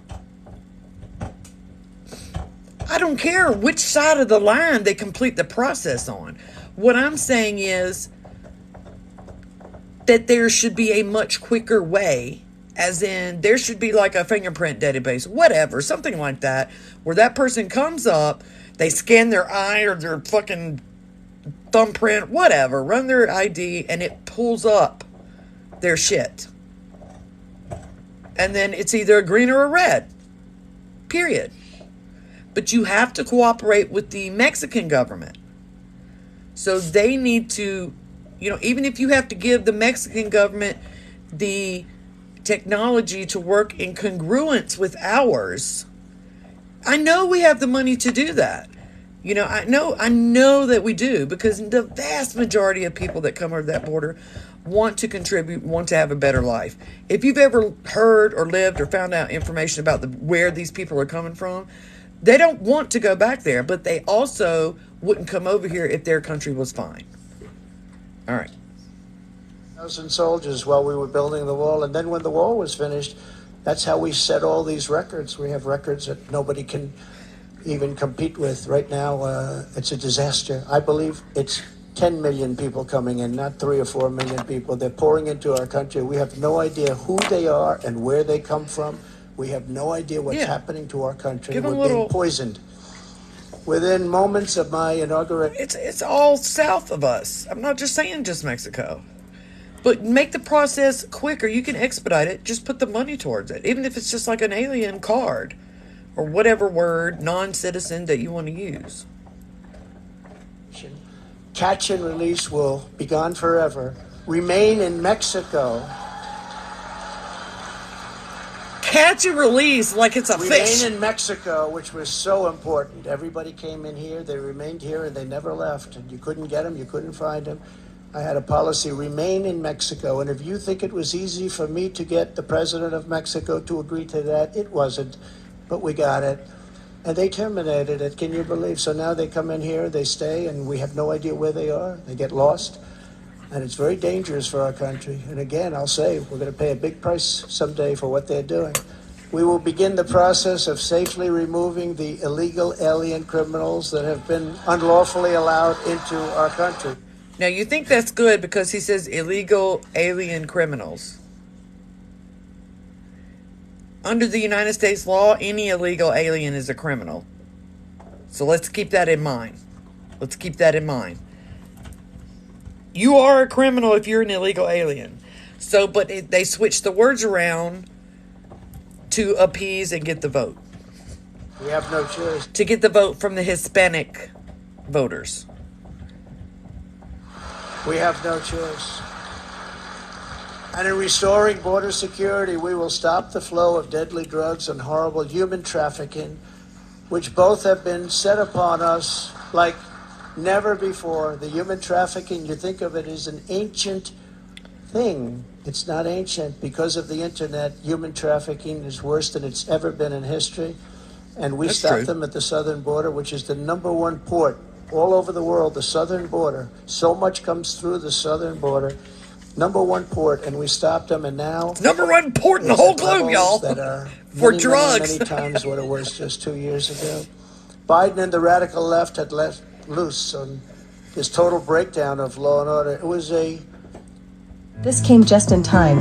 I don't care which side of the line they complete the process on. What I'm saying is that there should be a much quicker way, as in there should be like a fingerprint database, whatever, something like that, where that person comes up, they scan their eye or their fucking thumbprint, whatever, run their ID, and it pulls up their shit. And then it's either a green or a red. Period. But you have to cooperate with the Mexican government. So they need to, even if you have to give the Mexican government the technology to work in congruence with ours. I know we have the money to do that. I know that we do, because the vast majority of people that come over that border want to contribute, want to have a better life. If you've ever heard or lived or found out information about where these people are coming from, they don't want to go back there, but they also wouldn't come over here if their country was fine. All right. 1,000 soldiers while we were building the wall, and then when the wall was finished, that's how we set all these records. We have records that nobody can even compete with. Right now, it's a disaster. I believe it's 10 million people coming in, not 3 or 4 million people. They're pouring into our country. We have no idea who they are and where they come from. We have no idea what's happening to our country. We're being poisoned. Within moments of my inauguration... It's all south of us. I'm not just saying just Mexico. But make the process quicker. You can expedite it. Just put the money towards it. Even if it's just like an alien card or whatever word, non-citizen, that you want to use. Catch and release will be gone forever. Remain in Mexico. Catch and release like it's a fish. Remain in Mexico, which was so important. Everybody came in here, they remained here, and they never left. And you couldn't get them, you couldn't find them. I had a policy, remain in Mexico. And if you think it was easy for me to get the president of Mexico to agree to that, it wasn't. But we got it. And they terminated it, can you believe? So now they come in here, they stay, and we have no idea where they are. They get lost. And it's very dangerous for our country. And again, I'll say, we're going to pay a big price someday for what they're doing. We will begin the process of safely removing the illegal alien criminals that have been unlawfully allowed into our country. Now, you think that's good because he says illegal alien criminals. Under the United States law, any illegal alien is a criminal. So let's keep that in mind. Let's keep that in mind. You are a criminal if you're an illegal alien. So, but they switch the words around to appease and get the vote. We have no choice. To get the vote from the Hispanic voters. We have no choice. And in restoring border security, we will stop the flow of deadly drugs and horrible human trafficking, which both have been set upon us like never before. The human trafficking, you think of it as an ancient thing. It's not ancient. Because of the internet, human trafficking is worse than it's ever been in history. And we stopped them at the southern border, which is the #1 port all over the world, the southern border. So much comes through the southern border. #1 port, and we stopped them, and now... #1 port in the whole globe, y'all. That are for many, drugs. many times what it was just 2 years ago. Biden and the radical left had let loose on this total breakdown of law and order. It was a... This came just in time.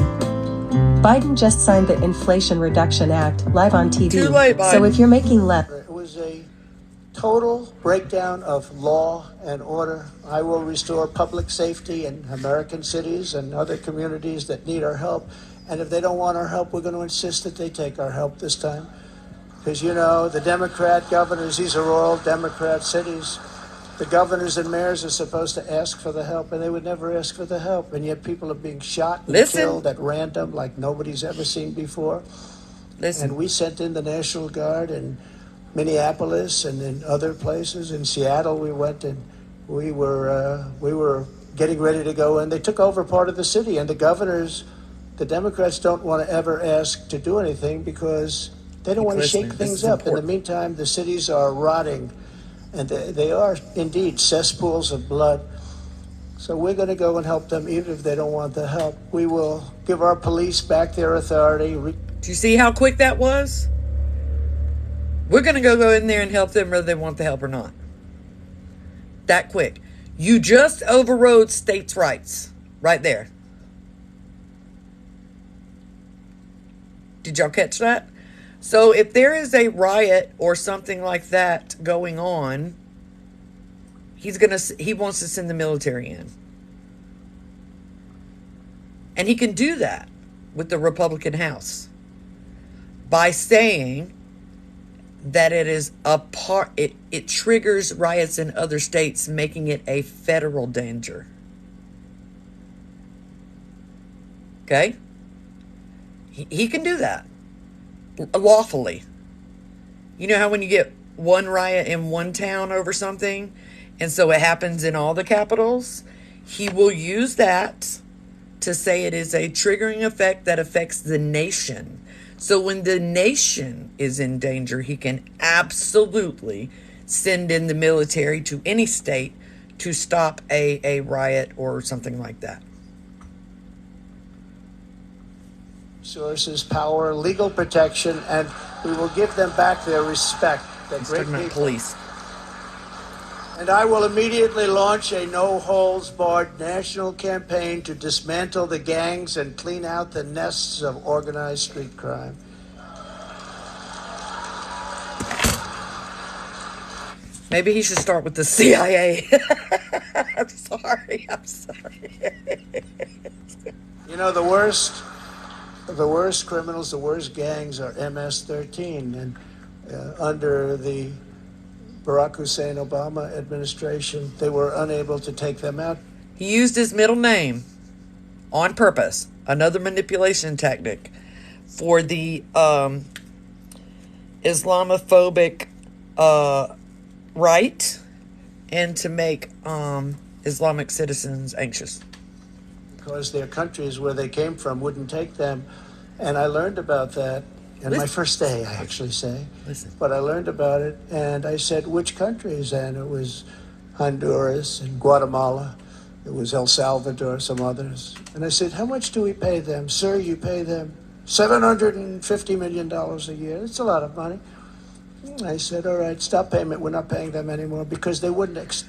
Biden just signed the Inflation Reduction Act live on TV. Too late, Biden. So if you're making less... It was a total breakdown of law and order. I will restore public safety in American cities and other communities that need our help. And if they don't want our help, we're going to insist that they take our help this time. Because, you know, the Democrat governors, these are all Democrat cities. The governors and mayors are supposed to ask for the help, and they would never ask for the help. And yet people are being shot and killed at random like nobody's ever seen before. And we sent in the National Guard and Minneapolis and in other places. In Seattle, we went and we were getting ready to go, and they took over part of the city. And the governors, the Democrats, don't want to ever ask to do anything because they don't want to shake things up. In the meantime, the cities are rotting, and they are indeed cesspools of blood. So we're going to go and help them, even if they don't want the help. We will give our police back their authority. Do you see how quick that was? We're going to go in there and help them whether they want the help or not. That quick. You just overrode states' rights. Right there. Did y'all catch that? So if there is a riot or something like that going on, he wants to send the military in. And he can do that with the Republican House by saying that it is it triggers riots in other states, making it a federal danger. He can do that lawfully. You know how when you get one riot in one town over something, and so it happens in all the capitals? He will use that to say it is a triggering effect that affects the nation. So when the nation is in danger, he can absolutely send in the military to any state to stop a riot or something like that. Sources, power, legal protection, and we will give them back their respect. They're He's great talking about people. police. And I will immediately launch a no-holds-barred national campaign to dismantle the gangs and clean out the nests of organized street crime. Maybe he should start with the CIA. I'm sorry. You know, the worst criminals, the worst gangs are MS-13. And under the Barack Hussein Obama administration, they were unable to take them out. He used his middle name on purpose. Another manipulation tactic for the Islamophobic right, and to make Islamic citizens anxious. Because their countries where they came from wouldn't take them. And I learned about that in my first day, I actually say. Listen. But I learned about it, and I said, which countries? And it was Honduras and Guatemala. It was El Salvador, some others. And I said, how much do we pay them? Sir, you pay them $750 million a year. It's a lot of money. I said, all right, stop payment. We're not paying them anymore because they wouldn't.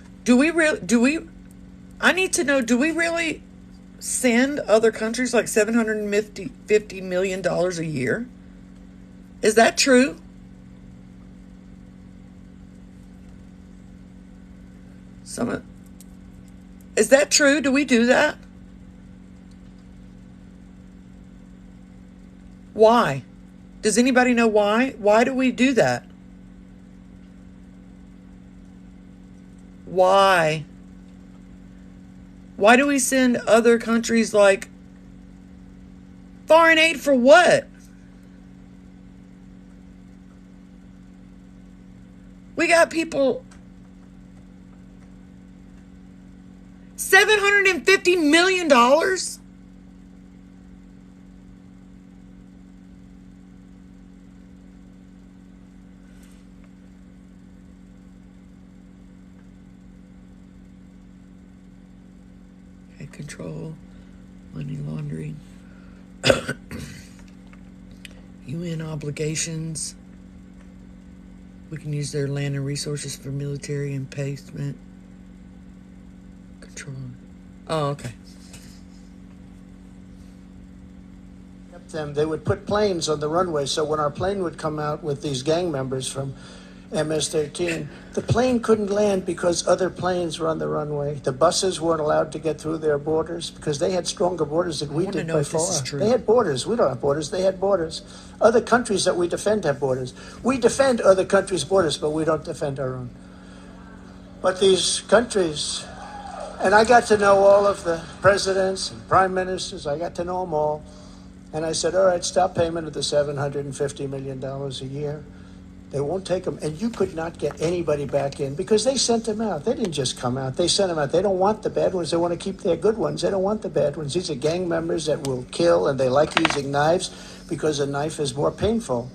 I need to know, do we really send other countries like $750 million a year? Is that true? Is that true? Do we do that? Why? Does anybody know why? Why do we do that? Why? Why do we send other countries like foreign aid for what? We got people. $750 million? Control, money laundering, UN obligations. We can use their land and resources for military investment. Control. Oh, okay. Them, they would put planes on the runway, so when our plane would come out with these gang members from MS-13, the plane couldn't land because other planes were on the runway. The buses weren't allowed to get through their borders because they had stronger borders than we did by far. They had borders. We don't have borders. They had borders. Other countries that we defend have borders. We defend other countries' borders, but we don't defend our own. But these countries, and I got to know all of the presidents and prime ministers. I got to know them all. And I said, all right, stop payment of the $750 million a year. They won't take them. And you could not get anybody back in because they sent them out. They didn't just come out. They sent them out. They don't want the bad ones. They want to keep their good ones. They don't want the bad ones. These are gang members that will kill, and they like using knives because a knife is more painful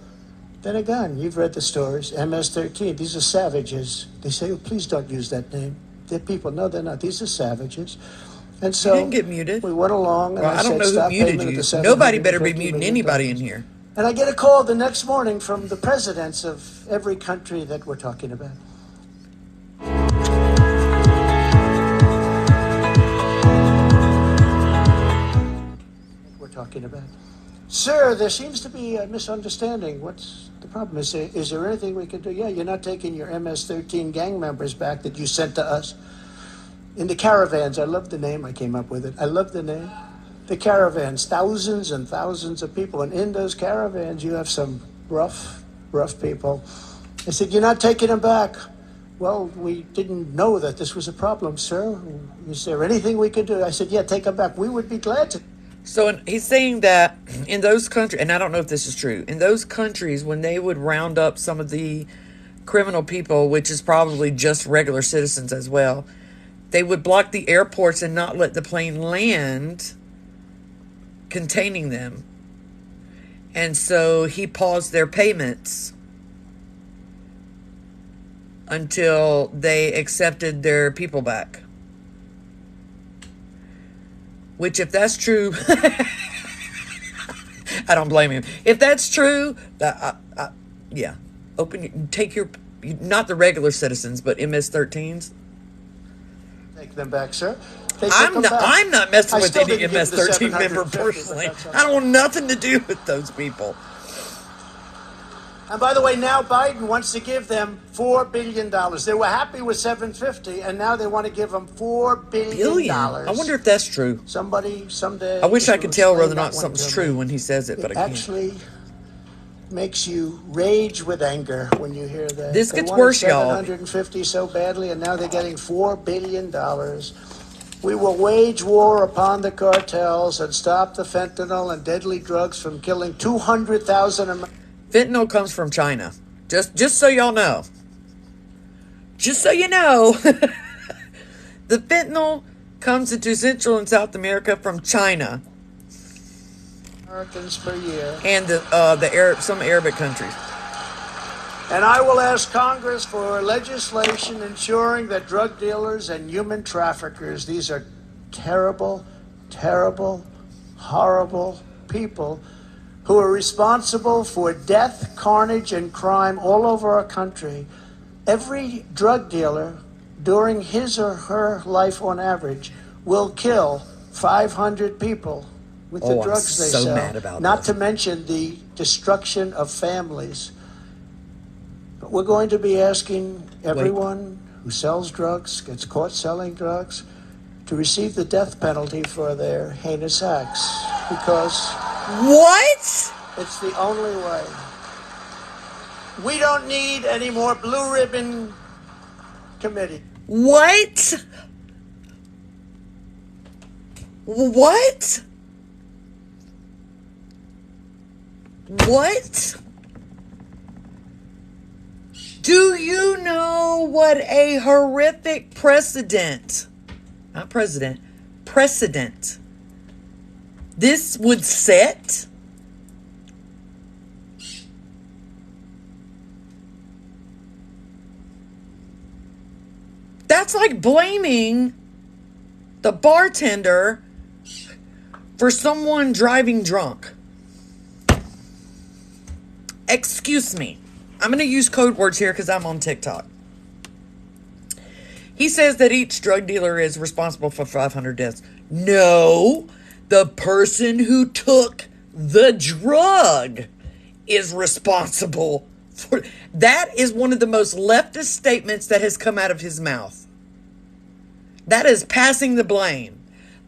than a gun. You've read the stories. MS-13. These are savages. They say, oh, please don't use that name. They're people. No, they're not. These are savages. And so you didn't get muted. We went along, and well, I don't know who muted you. Nobody better be muting anybody in here. And I get a call the next morning from the presidents of every country that we're talking about. Sir, there seems to be a misunderstanding. What's the problem? Is there anything we can do? Yeah, you're not taking your MS-13 gang members back that you sent to us. In the caravans, I love the name. I came up with it. I love the name. The caravans, thousands and thousands of people. And in those caravans, you have some rough people. I said, you're not taking them back. Well, we didn't know that this was a problem, sir. Is there anything we could do? I said, yeah, take them back. We would be glad to. So he's saying that in those countries, and I don't know if this is true, in those countries, when they would round up some of the criminal people, which is probably just regular citizens as well, they would block the airports and not let the plane land containing them. And so he paused their payments until they accepted their people back. Which, if that's true, I don't blame him. If that's true, yeah, take your, not the regular citizens, but MS-13s. Take them back, sir. I'm not messing with any MS-13 member personally. I don't want nothing to do with those people. And by the way, now Biden wants to give them $4 billion. They were happy with $750, and now they want to give them $4 billion. I wonder if that's true. Somebody, someday. I wish I could tell whether or not something's true when he says it, but I can't. Actually makes you rage with anger when you hear that. This gets worse, y'all. 750 so badly, and now they're getting $4 billion. We will wage war upon the cartels and stop the fentanyl and deadly drugs from killing 200,000 Americans. Fentanyl comes from China. Just so y'all know. Just so you know. The fentanyl comes into Central and South America from China. Americans per year. And some Arabic countries. And I will ask Congress for legislation ensuring that drug dealers and human traffickers, these are terrible, terrible, horrible people who are responsible for death, carnage, and crime all over our country. Every drug dealer, during his or her life on average, will kill 500 people with the drugs they sell. Mad about Not this. to mention the destruction of families. But we're going to be asking everyone who sells drugs, gets caught selling drugs, to receive the death penalty for their heinous acts. Because what? It's the only way. We don't need any more blue ribbon committee. What? What? What? Do you know what a horrific precedent, not president, precedent this would set? That's like blaming the bartender for someone driving drunk. Excuse me. I'm going to use code words here because I'm on TikTok. He says that each drug dealer is responsible for 500 deaths. No, the person who took the drug is responsible for. That is one of the most leftist statements that has come out of his mouth. That is passing the blame.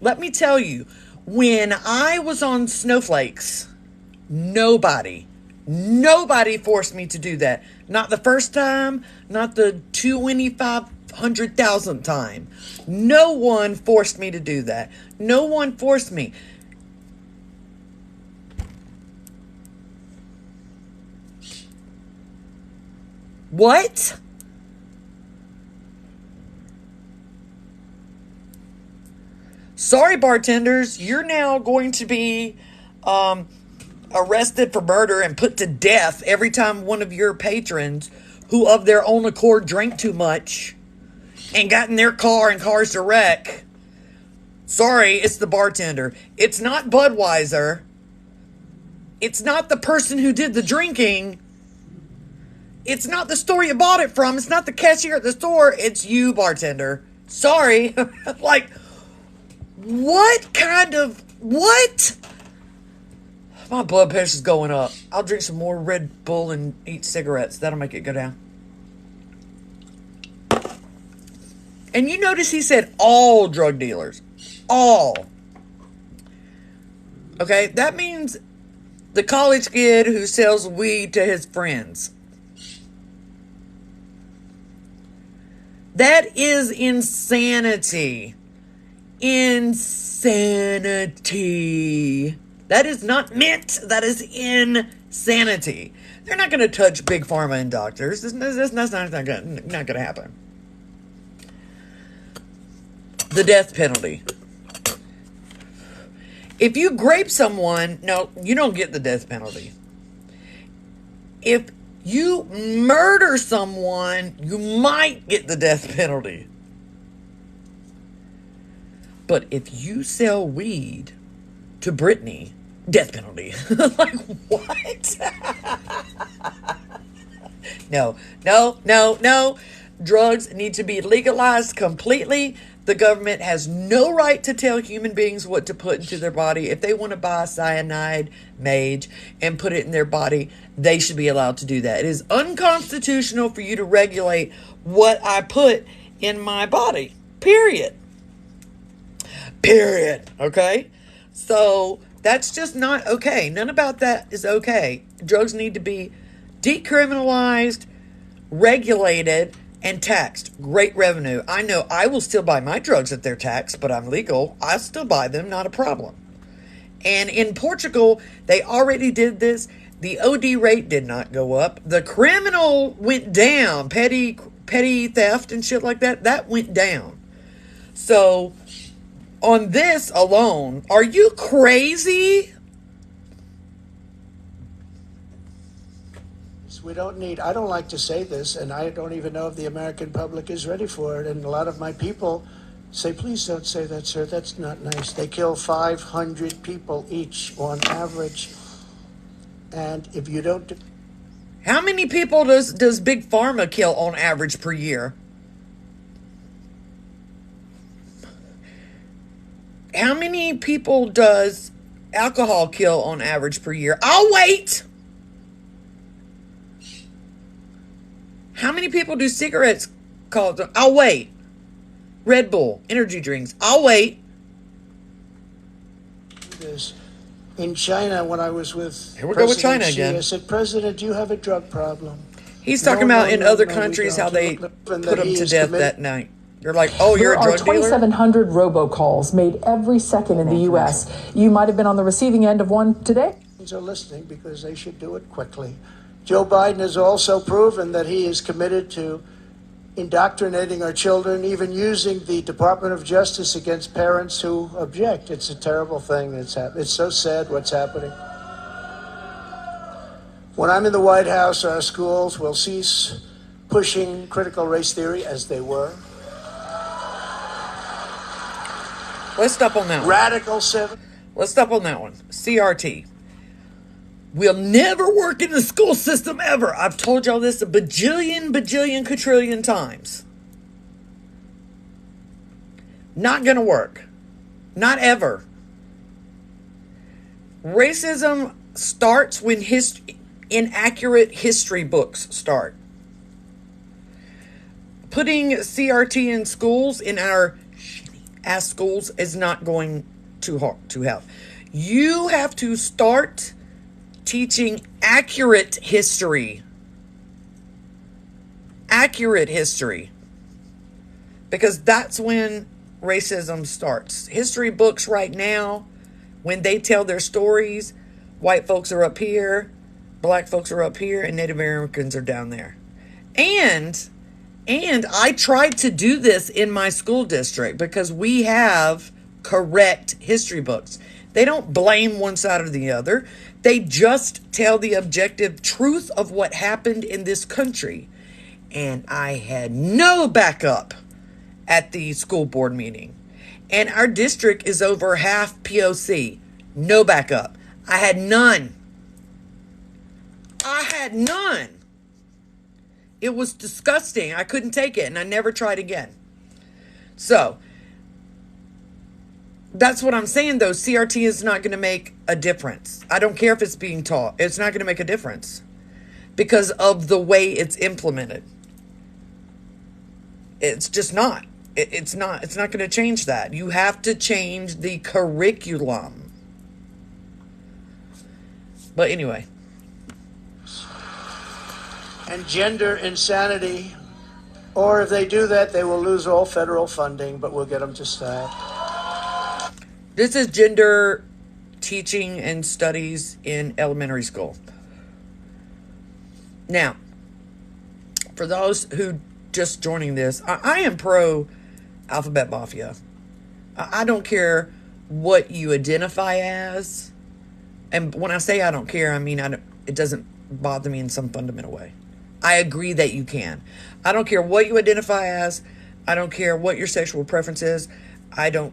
Let me tell you, when I was on Snowflakes, nobody forced me to do that. Not the first time, not the 25,000th time. No one forced me to do that. No one forced me. What? Sorry, bartenders, you're now going to be arrested for murder and put to death every time one of your patrons, who of their own accord drank too much and got in their car and caused a wreck. Sorry, it's the bartender. It's not Budweiser. It's not the person who did the drinking. It's not the store you bought it from. It's not the cashier at the store. It's you, bartender. Sorry. Like, what? My blood pressure's going up. I'll drink some more Red Bull and eat cigarettes. That'll make it go down. And you notice he said all drug dealers. All. Okay, that means the college kid who sells weed to his friends. That is insanity. insanity. That is not mint. That is insanity. They're not going to touch big pharma and doctors. That's not going to happen. The death penalty. If you grape someone, no, you don't get the death penalty. If you murder someone, you might get the death penalty. But if you sell weed to Britney, death penalty. Like, what? No. Drugs need to be legalized completely. The government has no right to tell human beings what to put into their body. If they want to buy cyanide, mage, and put it in their body, they should be allowed to do that. It is unconstitutional for you to regulate what I put in my body. Period. Okay? So that's just not okay. None about that is okay. Drugs need to be decriminalized, regulated, and taxed. Great revenue. I know I will still buy my drugs if they're taxed, but I'm legal. I still buy them, not a problem. And in Portugal, they already did this. The OD rate did not go up. The criminal went down. Petty theft and shit like that, that went down. So on this alone, are you crazy? We don't need, I don't like to say this, and I don't even know if the American public is ready for it. And a lot of my people say, please don't say that, sir. That's not nice. They kill 500 people each on average. And if you don't... How many people does Big Pharma kill on average per year? How many people does alcohol kill on average per year? I'll wait. How many people do cigarettes cause? I'll wait. Red Bull, energy drinks. I'll wait. This. In China, when I was with Here we go with China Xi, again. I said, President, do you have a drug problem? He's talking about in other countries how they put them to death that night. They're like, oh, you're a drug dealer? There are 2,700 robocalls made every second in the U.S. You might have been on the receiving end of one today. Are listening because they should do it quickly. Joe Biden has also proven that he is committed to indoctrinating our children, even using the Department of Justice against parents who object. It's a terrible thing that's happening. It's so sad what's happening. When I'm in the White House, our schools will cease pushing critical race theory as they were. Let's stop on that one. Radical 7. Let's stop on that one. CRT. Will never work in the school system ever. I've told y'all this a bajillion, quadrillion times. Not gonna work. Not ever. Racism starts when inaccurate history books start. Putting CRT in schools, in our shitty-ass schools, is not going to help. You have to start teaching accurate history. Accurate history. Because that's when racism starts. History books right now, when they tell their stories, white folks are up here, black folks are up here, and Native Americans are down there. And I tried to do this in my school district because we have correct history books. They don't blame one side or the other. They just tell the objective truth of what happened in this country. And I had no backup at the school board meeting. And our district is over half POC. No backup. I had none. It was disgusting. I couldn't take it, and I never tried again. So, that's what I'm saying, though. CRT is not going to make a difference. I don't care if it's being taught. It's not going to make a difference because of the way it's implemented. It's just not. It's not going to change that. You have to change the curriculum. But anyway. And gender insanity. Or if they do that, they will lose all federal funding, but we'll get them to stop. This is gender teaching and studies in elementary school. Now, for those who just joining this, I am pro Alphabet Mafia. I don't care what you identify as. And when I say I don't care, I mean it doesn't bother me in some fundamental way. I agree that you can. I don't care what you identify as. I don't care what your sexual preference is. I don't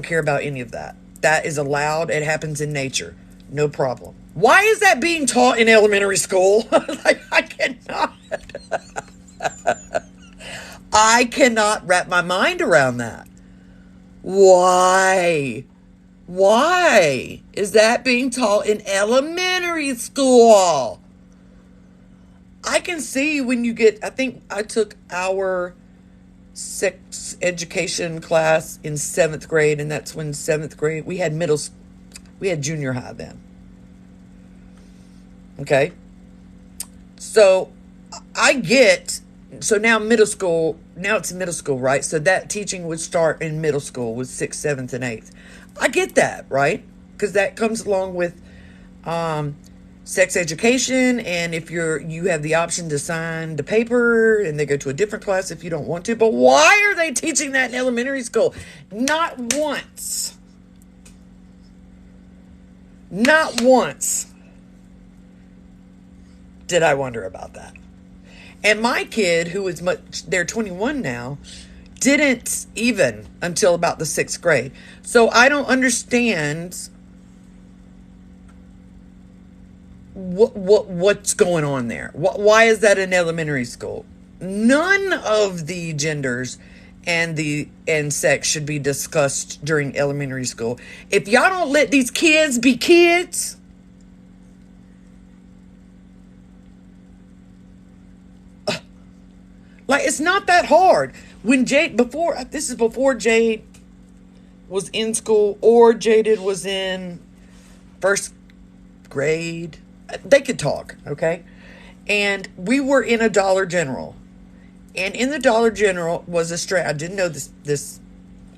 care about any of that. That is allowed. It happens in nature. No problem. Why is that being taught in elementary school? Like, I cannot wrap my mind around that. Why? Why is that being taught in elementary school? I can see when you get, I think I took our sex education class in 7th grade, and that's when 7th grade, we had junior high then. Okay. So so now it's middle school, right? So that teaching would start in middle school with 6th, 7th, and 8th. I get that, right? Because that comes along with sex education, and if you have the option to sign the paper and they go to a different class if you don't want to. But why are they teaching that in elementary school? Not once did I wonder about that. And my kid, who is they're 21 now, didn't even until about the 6th grade. So I don't understand what's going on there. Why is that in elementary school? None of the genders and sex should be discussed during elementary school. If y'all don't let these kids be kids, like, it's not that hard. When this is before Jade was in school, or Jaded was in 1st grade. They could talk, okay? And we were in a Dollar General. And in the Dollar General was a stray. I didn't know this.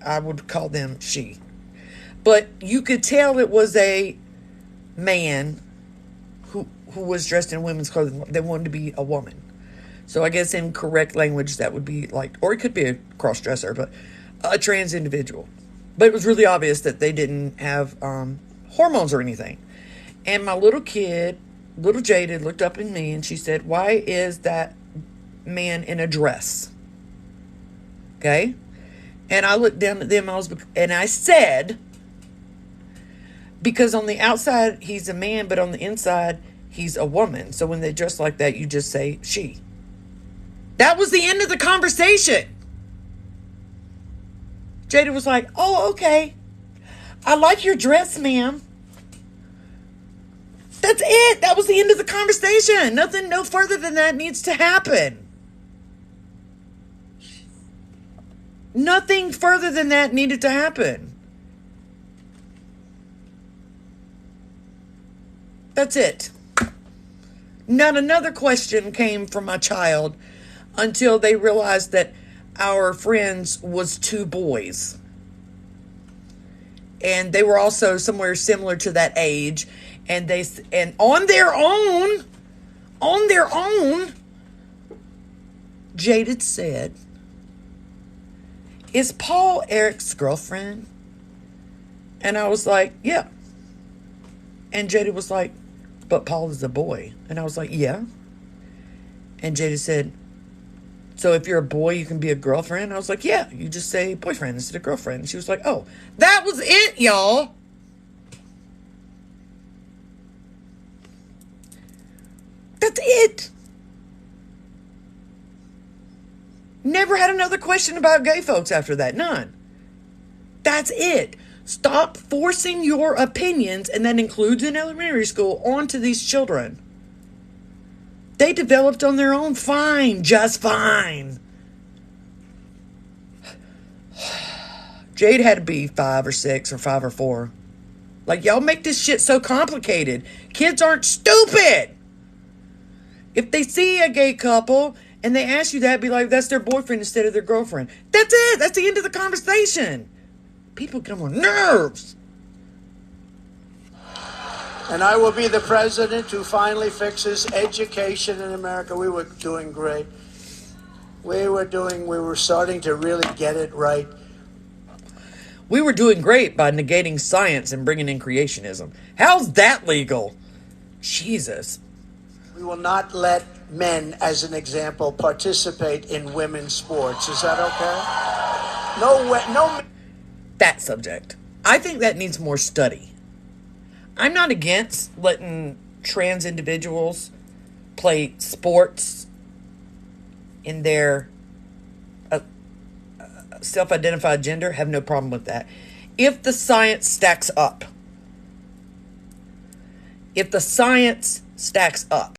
I would call them she. But you could tell it was a man who was dressed in women's clothing. They wanted to be a woman. So I guess in correct language, that would be like, or it could be a cross-dresser, but a trans individual. But it was really obvious that they didn't have hormones or anything. And my little kid, little Jaded, looked up at me and she said, "Why is that man in a dress?" Okay? And I looked down at them and I said, because on the outside he's a man, but on the inside he's a woman. So when they dress like that, you just say she. That was the end of the conversation. Jada was like, "Oh, okay. I like your dress, ma'am." That's it. That was the end of the conversation. Nothing, no further than that needs to happen. Nothing further than that needed to happen. That's it. Not another question came from my child until they realized that our friends was 2 boys. And they were also somewhere similar to that age. And on their own, Jaded said, "Is Paul Eric's girlfriend?" And I was like, "Yeah." And Jaded was like, "But Paul is a boy." And I was like, "Yeah." And Jaded said, "So if you're a boy, you can be a girlfriend?" I was like, "Yeah, you just say boyfriend instead of girlfriend." And she was like, "Oh, that was it, y'all." That's it. Never had another question about gay folks after that. None. That's it. Stop forcing your opinions, and that includes in elementary school, onto these children. They developed on their own fine, just fine. Jade had to be 5 or 6 or 5 or 4. Like, y'all make this shit so complicated. Kids aren't stupid. If they see a gay couple and they ask you that, be like, that's their boyfriend instead of their girlfriend. That's it. That's the end of the conversation. People get on my nerves. And I will be the president who finally fixes education in America. We were doing great. We were starting to really get it right. We were doing great by negating science and bringing in creationism. How's that legal? Jesus. We will not let men, as an example, participate in women's sports. Is that okay? No way. No. That subject. I think that needs more study. I'm not against letting trans individuals play sports in their self-identified gender. Have no problem with that. If the science stacks up. If the science stacks up.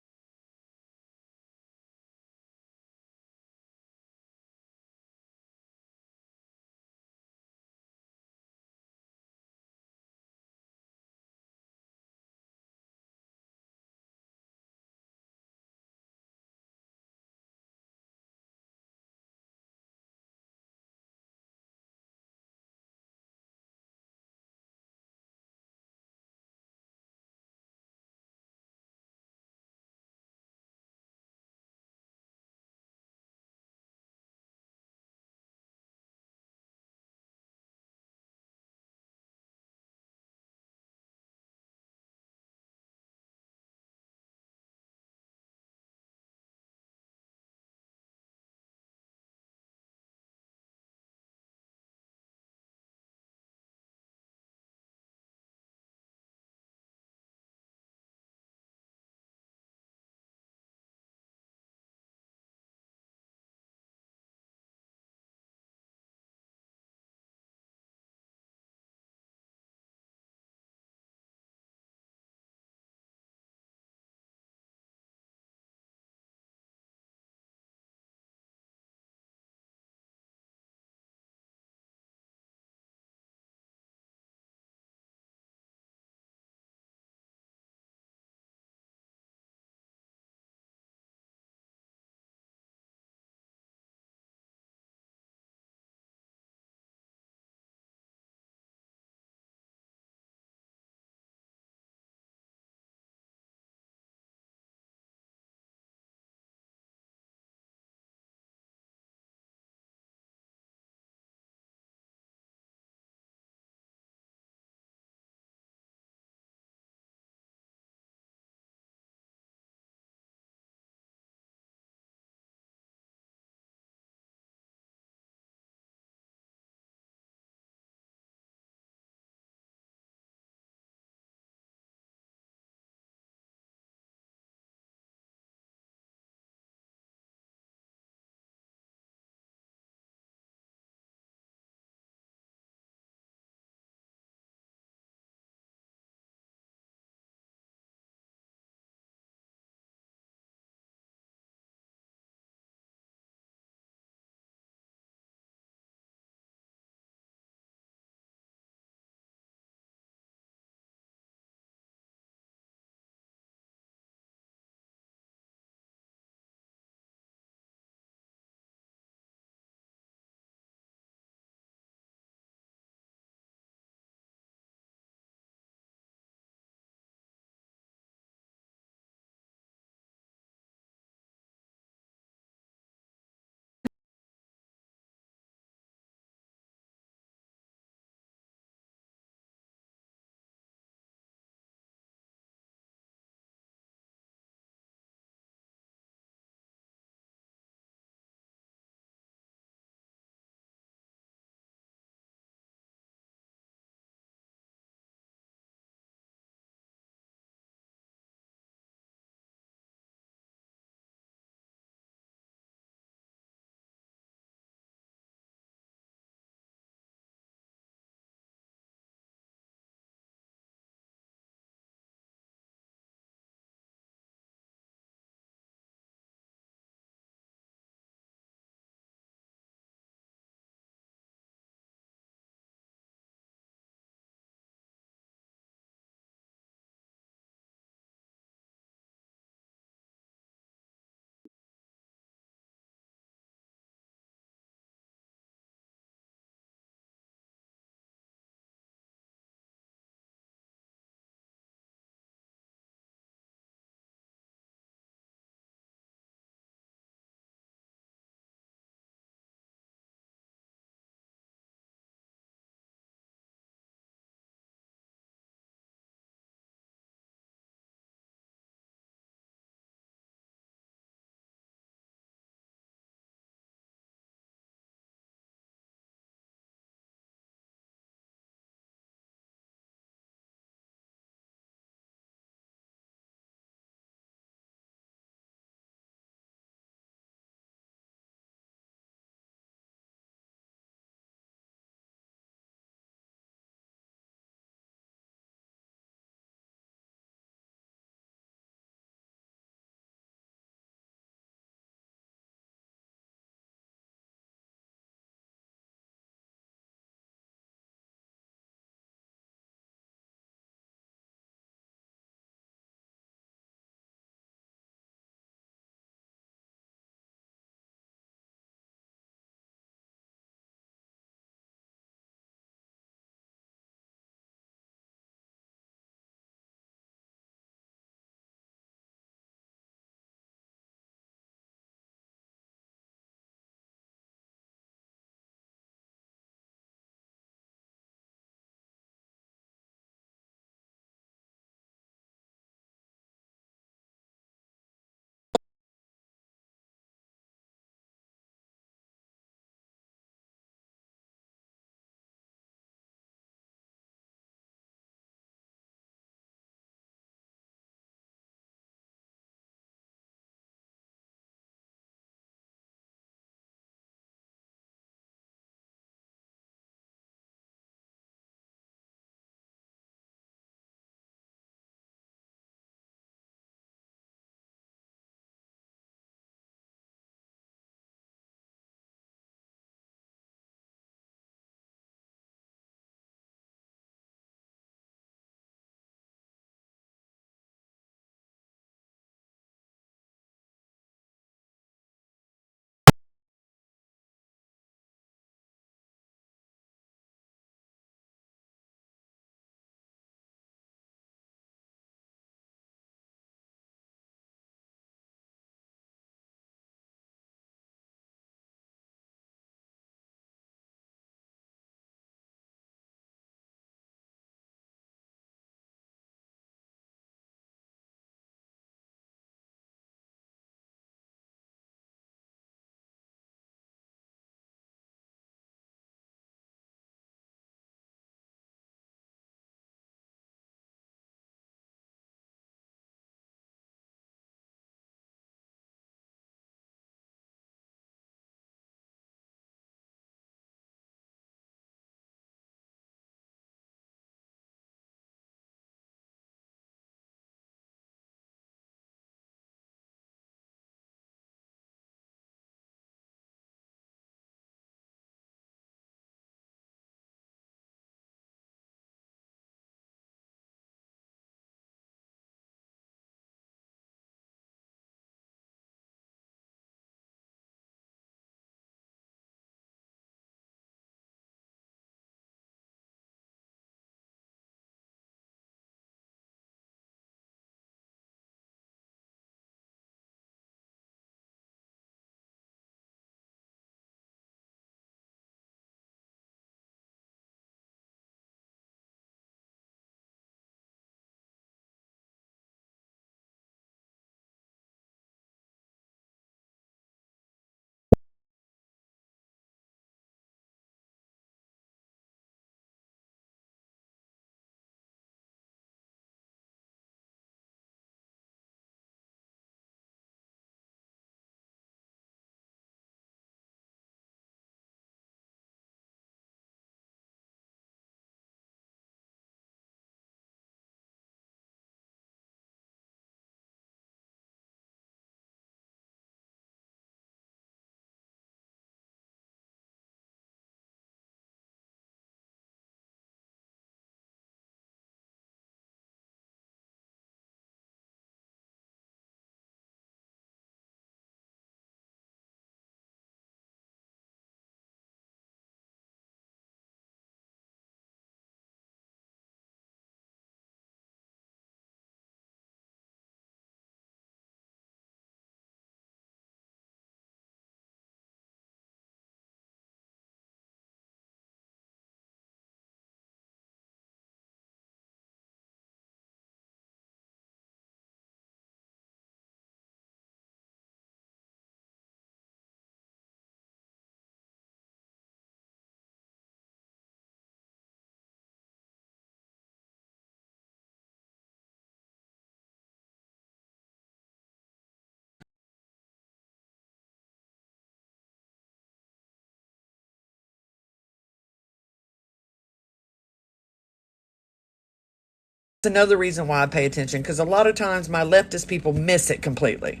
another reason why I pay attention, because a lot of times my leftist people miss it completely.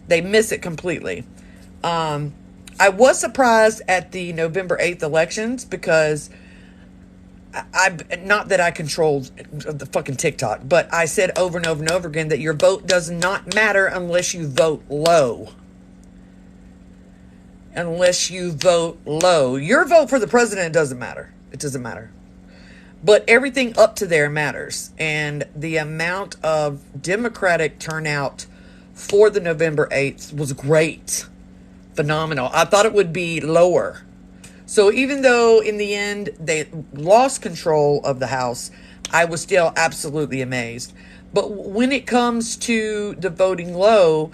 They miss it completely. I was surprised at the November 8th elections because I not that I controlled the fucking TikTok, but I said over and over and over again that your vote does not matter unless you vote low. Unless you vote low. Your vote for the president doesn't matter. It doesn't matter. But everything up to there matters. And the amount of Democratic turnout for the November 8th was great. Phenomenal. I thought it would be lower. So even though in the end they lost control of the House, I was still absolutely amazed. But when it comes to the voting low,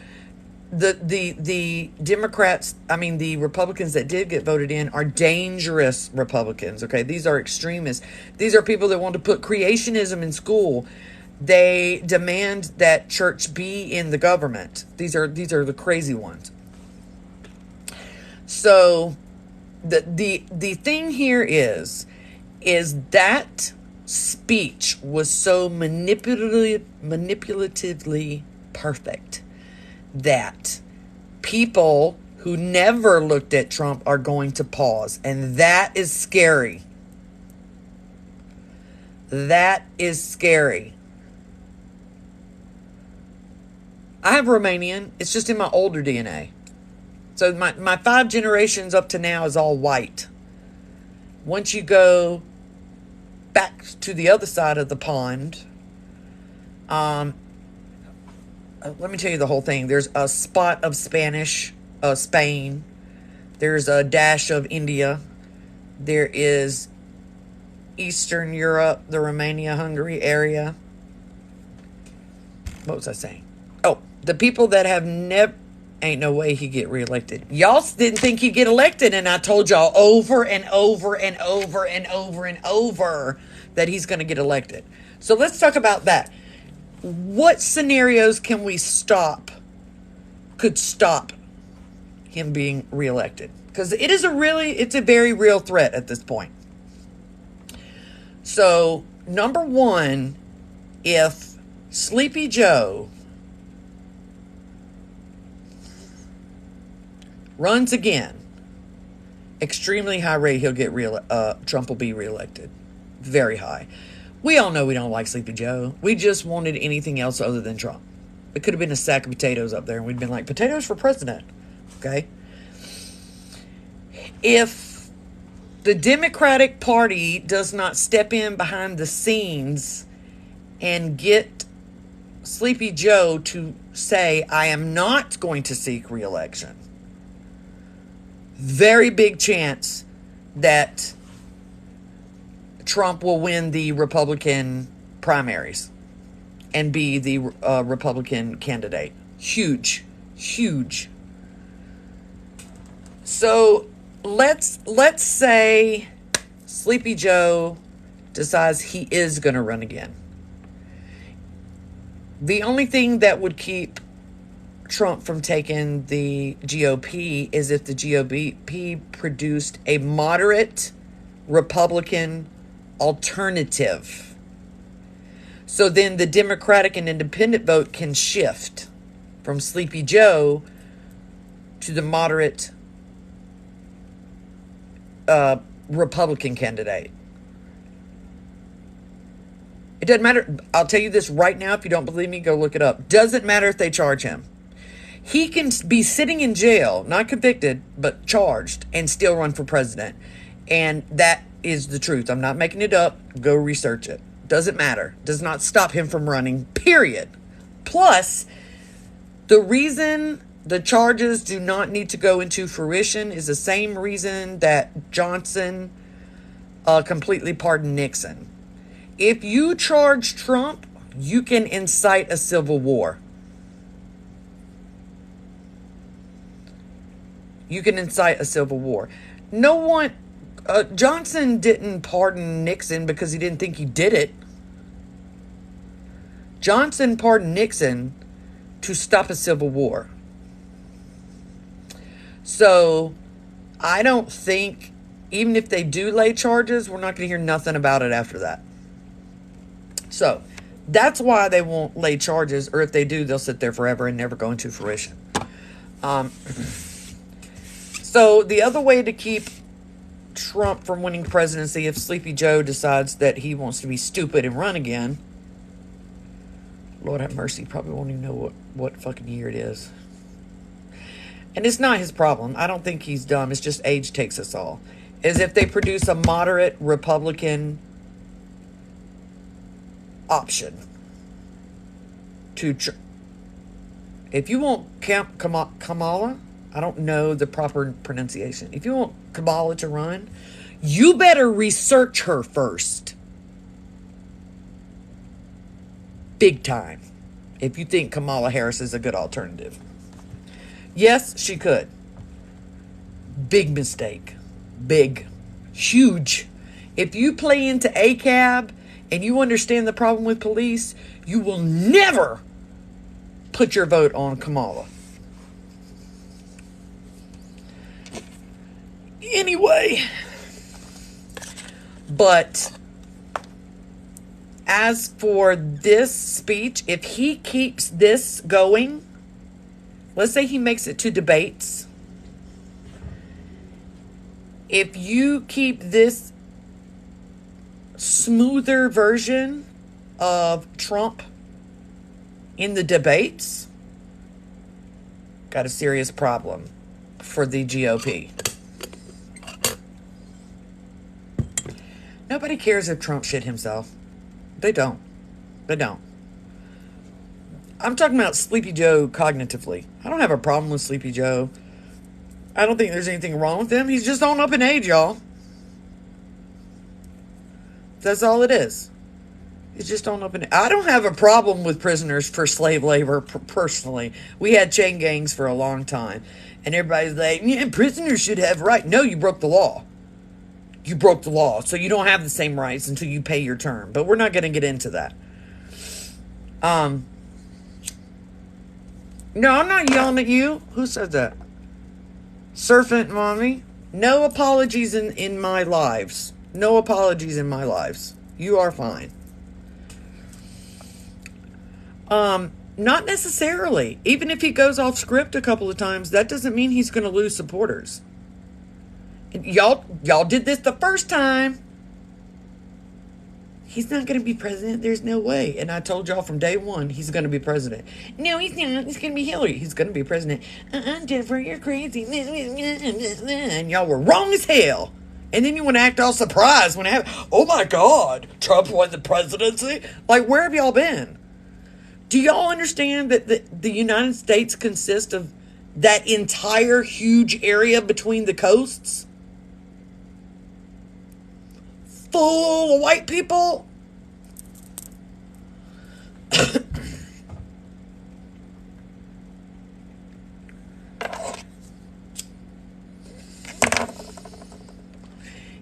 the Democrats, I mean the Republicans that did get voted in are dangerous Republicans. Okay, these are extremists. These are people that want to put creationism in school. They demand that church be in the government. These are the crazy ones. So the thing here is that speech was so manipulatively perfect that people who never looked at Trump are going to pause, and that is scary. That is scary. I have Romanian. It's just in my older DNA. So my 5 generations up to now is all white. Once you go back to the other side of the pond, let me tell you the whole thing. There's a spot of Spanish, Spain. There's a dash of India. There is Eastern Europe, the Romania, Hungary area. What was I saying? Oh, the people that have never... Ain't no way he'd get reelected. Y'all didn't think he'd get elected, and I told y'all over and over and over and over and over that he's going to get elected. So let's talk about that. What scenarios can we could stop him being reelected? Because it's a very real threat at this point. So, number one, if Sleepy Joe runs again, extremely high rate he'll get Trump will be reelected. Very high. We all know we don't like Sleepy Joe. We just wanted anything else other than Trump. It could have been a sack of potatoes up there, and we'd been like, potatoes for president. Okay? If the Democratic Party does not step in behind the scenes and get Sleepy Joe to say, I am not going to seek reelection, very big chance that Trump will win the Republican primaries and be the Republican candidate. Huge. So let's say Sleepy Joe decides he is going to run again. The only thing that would keep Trump from taking the GOP is if the GOP produced a moderate Republican alternative. So then the Democratic and Independent vote can shift from Sleepy Joe to the moderate Republican candidate. It doesn't matter. I'll tell you this right now. If you don't believe me, go look it up. Doesn't matter if they charge him. He can be sitting in jail, not convicted, but charged, and still run for president. And that is the truth. I'm not making it up. Go research it. Doesn't matter. Does not stop him from running, period. Plus, the reason the charges do not need to go into fruition is the same reason that Johnson completely pardoned Nixon. If you charge Trump, you can incite a civil war. You can incite a civil war. No one... Johnson didn't pardon Nixon because he didn't think he did it. Johnson pardoned Nixon to stop a civil war. So, I don't think, even if they do lay charges, we're not going to hear nothing about it after that. So that's why they won't lay charges, or if they do, they'll sit there forever and never go into fruition. So the other way to keep Trump from winning presidency, if Sleepy Joe decides that he wants to be stupid and run again, Lord have mercy, probably won't even know what fucking year it is. And it's not his problem. I don't think he's dumb. It's just age takes us all. Is if they produce a moderate Republican option to if you want Kamala, I don't know the proper pronunciation. If you want Kamala to run, you better research her first. Big time. If you think Kamala Harris is a good alternative. Yes, she could. Big mistake. Big. Huge. If you play into ACAB and you understand the problem with police, you will never put your vote on Kamala. Anyway. But as for this speech, if he keeps this going, let's say he makes it to debates. If you keep this smoother version of Trump in the debates, got a serious problem for the GOP. Nobody cares if Trump shit himself. They don't. They don't. I'm talking about Sleepy Joe cognitively. I don't have a problem with Sleepy Joe. I don't think there's anything wrong with him. He's just on up in age, y'all. That's all it is. He's just on up in age. I don't have a problem with prisoners for slave labor, personally. We had chain gangs for a long time. And everybody's like, yeah, prisoners should have rights. No, you broke the law. You broke the law. So you don't have the same rights until you pay your term. But we're not going to get into that. No, I'm not yelling at you. Who said that? Serpent Mommy. No apologies in my lives. No apologies in my lives. You are fine. Not necessarily. Even if he goes off script a couple of times, that doesn't mean he's going to lose supporters. Y'all did this the first time. He's not going to be president. There's no way. And I told y'all from day one, he's going to be president. No, he's not. He's going to be Hillary. He's going to be president. Jennifer, you're crazy. And y'all were wrong as hell. And then you want to act all surprised when it happened. Oh my God, Trump won the presidency. Like, where have y'all been? Do y'all understand that the United States consists of that entire huge area between the coasts? Full of white people?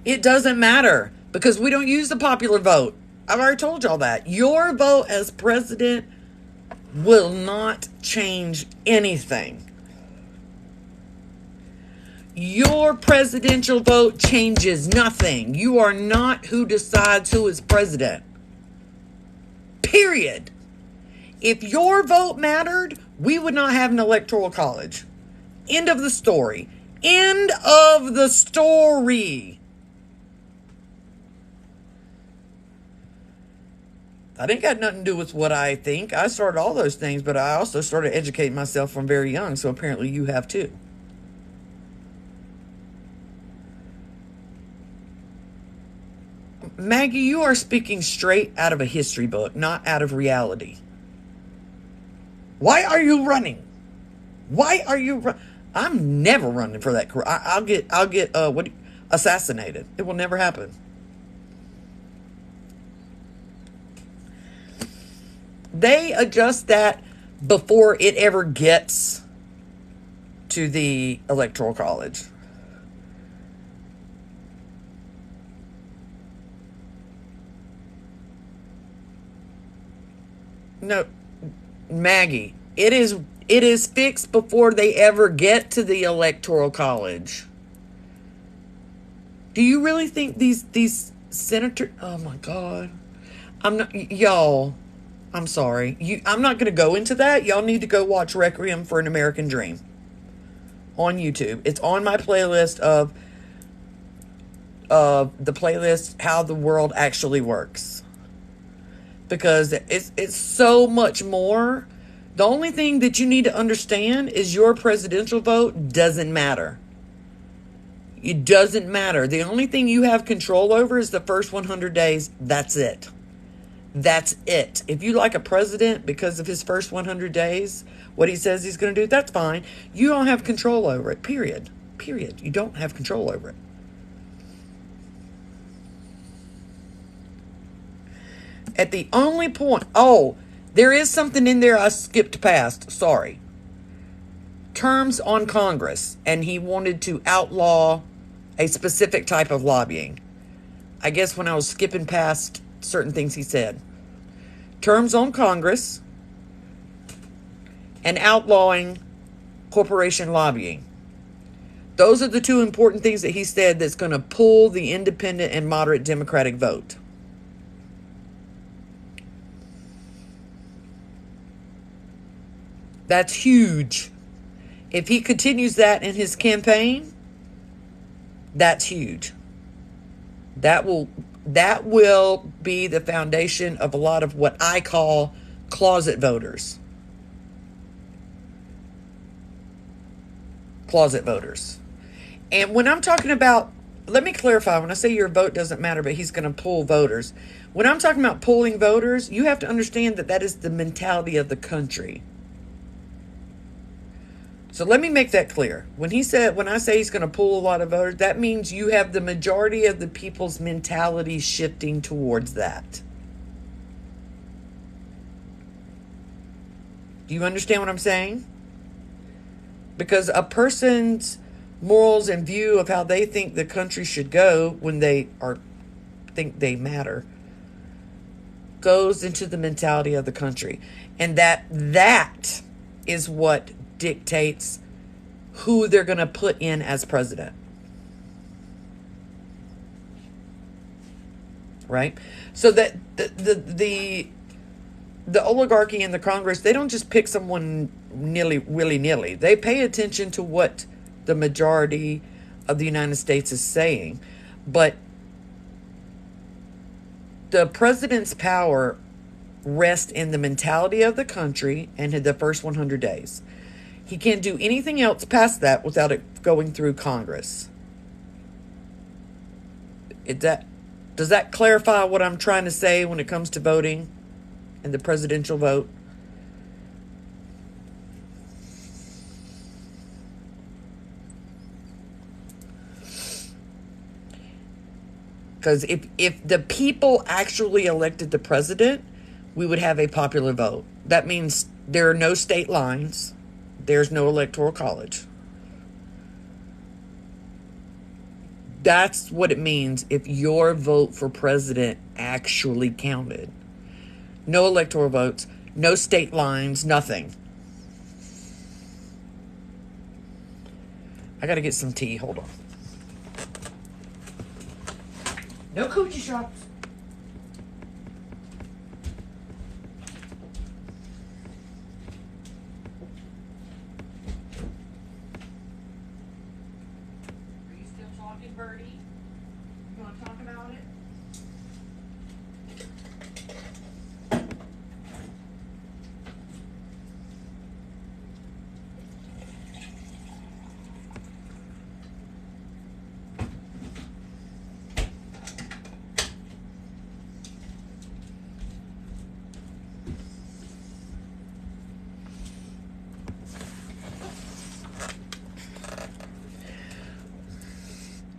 It doesn't matter because we don't use the popular vote. I've already told y'all that. Your vote as president will not change anything. Your presidential vote changes nothing. You are not who decides who is president. Period. If your vote mattered, we would not have an electoral college. End of the story. End of the story. That ain't got nothing to do with what I think. I started all those things, but I also started educating myself from very young, so apparently you have too. Maggie, you are speaking straight out of a history book, not out of reality. Why are you running? Why are you I'm never running for that career. I'll get assassinated. It will never happen. They adjust that before it ever gets to the Electoral College. No, Maggie, it is fixed before they ever get to the Electoral College. Do you really think these senators? Oh my God. I'm not, y'all. I'm sorry. I'm not going to go into that. Y'all need to go watch Requiem for an American Dream on YouTube. It's on my playlist of the playlist How the World Actually Works, because it's so much more. The only thing that you need to understand is your presidential vote doesn't matter. It doesn't matter. The only thing you have control over is the first 100 days. That's it. That's it. If you like a president because of his first 100 days, what he says he's going to do, that's fine. You don't have control over it, period. Period. You don't have control over it. At the only point, there is something in there I skipped past. Sorry. Terms on Congress, and he wanted to outlaw a specific type of lobbying. I guess when I was skipping past certain things he said. Terms on Congress and outlawing corporation lobbying. Those are the two important things that he said that's going to pull the independent and moderate Democratic vote. That's huge. If he continues that in his campaign, that's huge. That will be the foundation of a lot of what I call closet voters. Closet voters. And when I'm talking about, let me clarify, when I say your vote doesn't matter, but he's going to pull voters. When I'm talking about pulling voters, you have to understand that is the mentality of the country. So let me make that clear. When I say he's going to pull a lot of voters, that means you have the majority of the people's mentality shifting towards that. Do you understand what I'm saying? Because a person's morals and view of how they think the country should go when they think they matter goes into the mentality of the country. And that is what dictates who they're going to put in as president. Right? So that the oligarchy and the Congress, they don't just pick someone willy-nilly. They pay attention to what the majority of the United States is saying. But the president's power rests in the mentality of the country and in the first 100 days. He can't do anything else past that without it going through Congress. Does that clarify what I'm trying to say when it comes to voting and the presidential vote? Because if the people actually elected the president, we would have a popular vote. That means there are no state lines. There's no electoral college. That's what it means if your vote for president actually counted. No electoral votes, no state lines, nothing. I gotta get some tea. Hold on. No coochie shots. Birdie, you want to talk about it?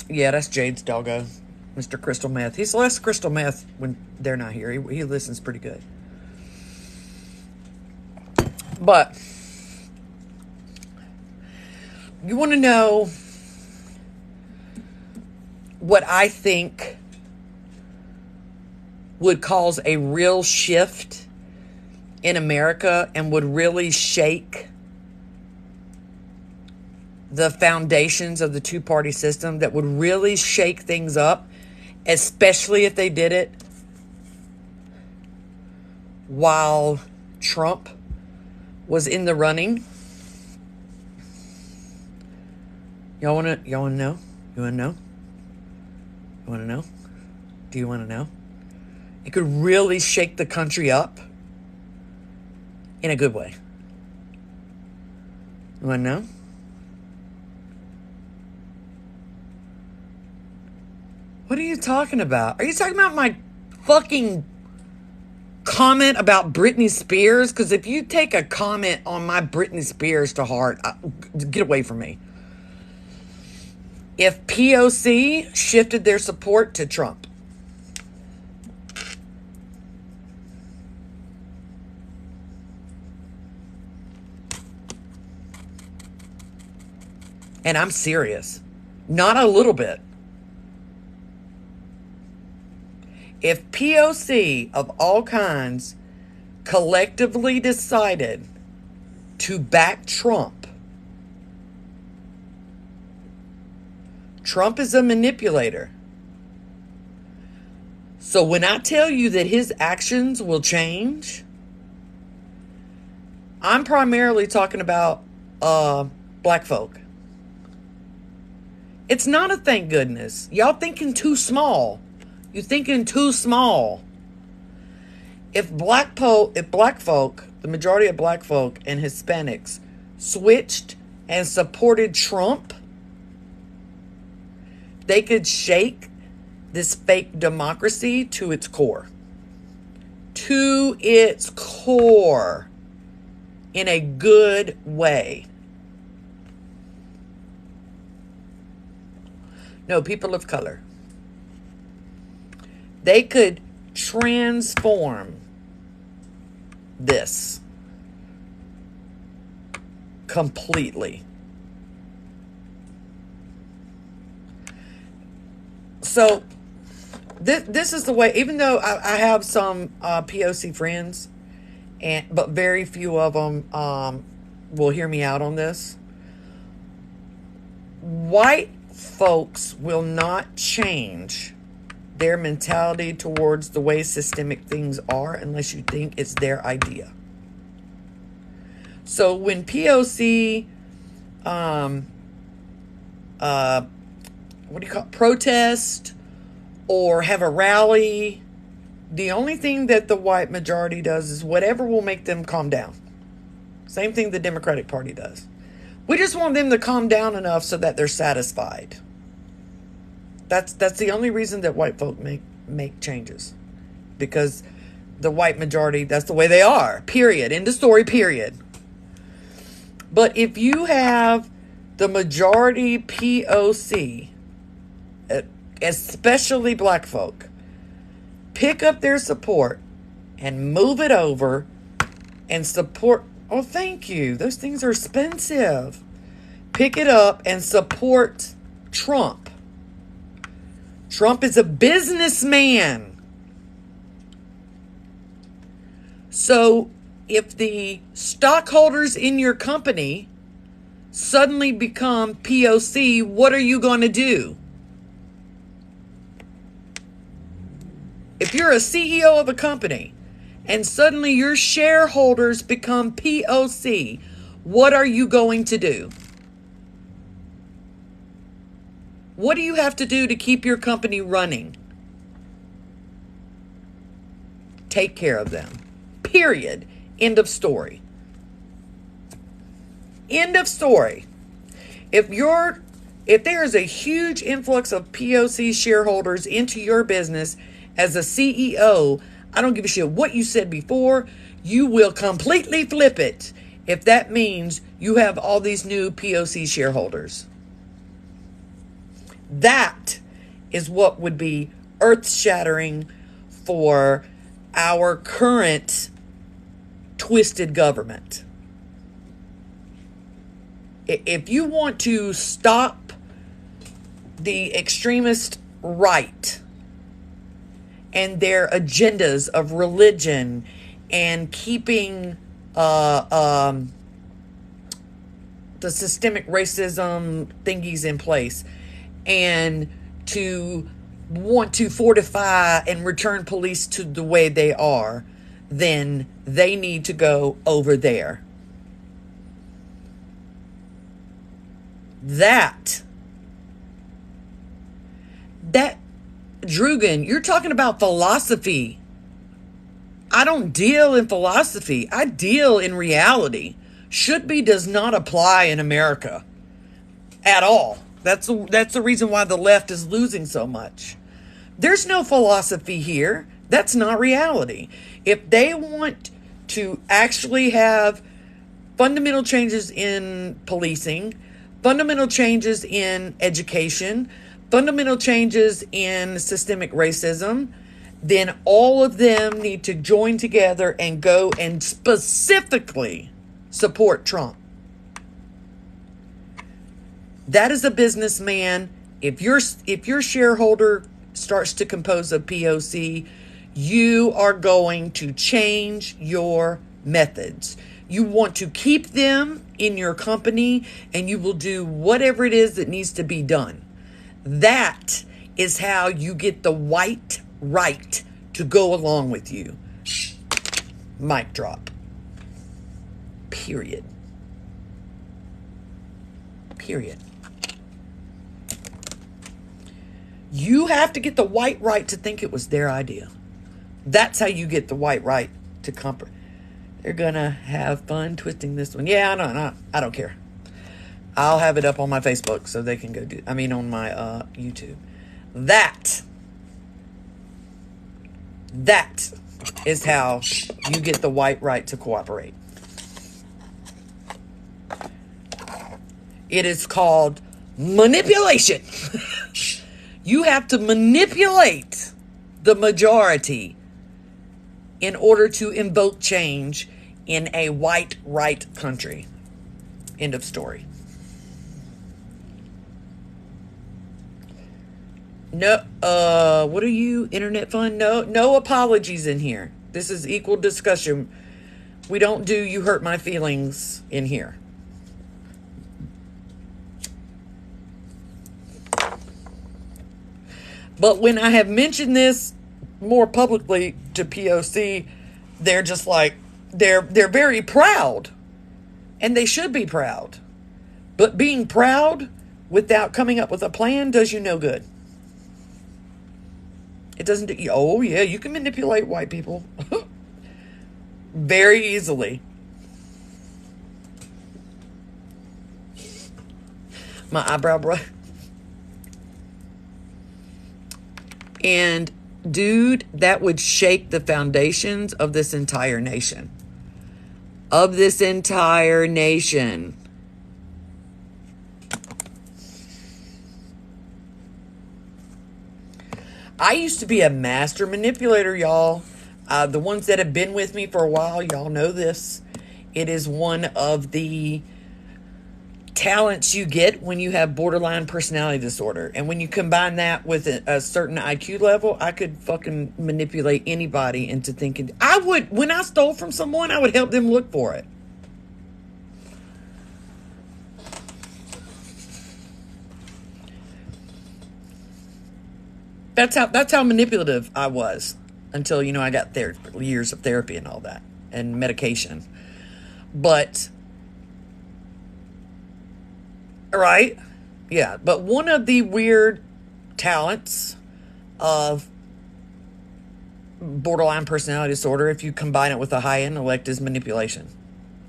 Yeah, that's Jade's doggo, Mr. Crystal Meth. He's less crystal meth when they're not here. He listens pretty good. But you want to know what I think would cause a real shift in America and would really shake the foundations of the two-party system, that would really shake things up, especially if they did it while Trump was in the running? Y'all wanna know? You wanna know? You wanna know? Do you wanna know? It could really shake the country up in a good way. You wanna know? What are you talking about? Are you talking about my fucking comment about Britney Spears? Because if you take a comment on my Britney Spears to heart, get away from me. If POC shifted their support to Trump, and I'm serious, not a little bit. If POC of all kinds collectively decided to back Trump, Trump is a manipulator. So when I tell you that his actions will change, I'm primarily talking about black folk. It's not a thank goodness. Y'all thinking too small. You're thinking too small. If black folk, the majority of black folk and Hispanics switched and supported Trump, they could shake this fake democracy to its core. To its core. In a good way. No, people of color. They could transform this completely. So this is the way, even though I have some POC friends, but very few of them will hear me out on this. White folks will not change their mentality towards the way systemic things are unless you think it's their idea. So when POC protest or have a rally, the only thing that the white majority does is whatever will make them calm down. Same thing the Democratic Party does. We just want them to calm down enough so that they're satisfied. That's the only reason that white folk make changes. Because the white majority, that's the way they are. Period. End of story, period. But if you have the majority POC, especially black folk, pick up their support and move it over and support. Oh, thank you. Those things are expensive. Pick it up and support Trump. Trump is a businessman. So if the stockholders in your company suddenly become POC, what are you going to do? If you're a CEO of a company and suddenly your shareholders become POC, what are you going to do? What do you have to do to keep your company running? Take care of them. Period. End of story. End of story. If there is a huge influx of POC shareholders into your business as a CEO, I don't give a shit what you said before, you will completely flip it if that means you have all these new POC shareholders. That is what would be earth-shattering for our current twisted government. If you want to stop the extremist right and their agendas of religion and keeping the systemic racism thingies in place, and to want to fortify and return police to the way they are, then they need to go over there. That Drugan, you're talking about philosophy. I don't deal in philosophy. I deal in reality. Should be does not apply in America at all. That's the reason why the left is losing so much. There's no philosophy here. That's not reality. If they want to actually have fundamental changes in policing, fundamental changes in education, fundamental changes in systemic racism, then all of them need to join together and go and specifically support Trump. That is a businessman. If your shareholder starts to compose a POC, you are going to change your methods. You want to keep them in your company, and you will do whatever it is that needs to be done. That is how you get the white right to go along with you. Mic drop. Period. Period. You have to get the white right to think it was their idea. That's how you get the white right to comfort. They're gonna have fun twisting this one. Yeah, I don't care. I'll have it up on my Facebook so they can go on my YouTube. That is how you get the white right to cooperate. It is called manipulation. You have to manipulate the majority in order to invoke change in a white right country. End of story. No, what are you, Internet Fund? No apologies in here. This is equal discussion. We don't do you hurt my feelings in here. But when I have mentioned this more publicly to POC, they're just like, they're very proud. And they should be proud. But being proud without coming up with a plan does you no good. It doesn't do, oh yeah, you can manipulate white people very easily. My eyebrow brush. And dude, that would shake the foundations of this entire nation. Of this entire nation. I used to be a master manipulator, y'all. The ones that have been with me for a while, y'all know this. It is one of the talents you get when you have borderline personality disorder. And when you combine that with a certain IQ level, I could fucking manipulate anybody into thinking. When I stole from someone, I would help them look for it. That's how manipulative I was until, I got years of therapy and all that and medication. But, right? Yeah. But one of the weird talents of borderline personality disorder, if you combine it with a high intellect, is manipulation.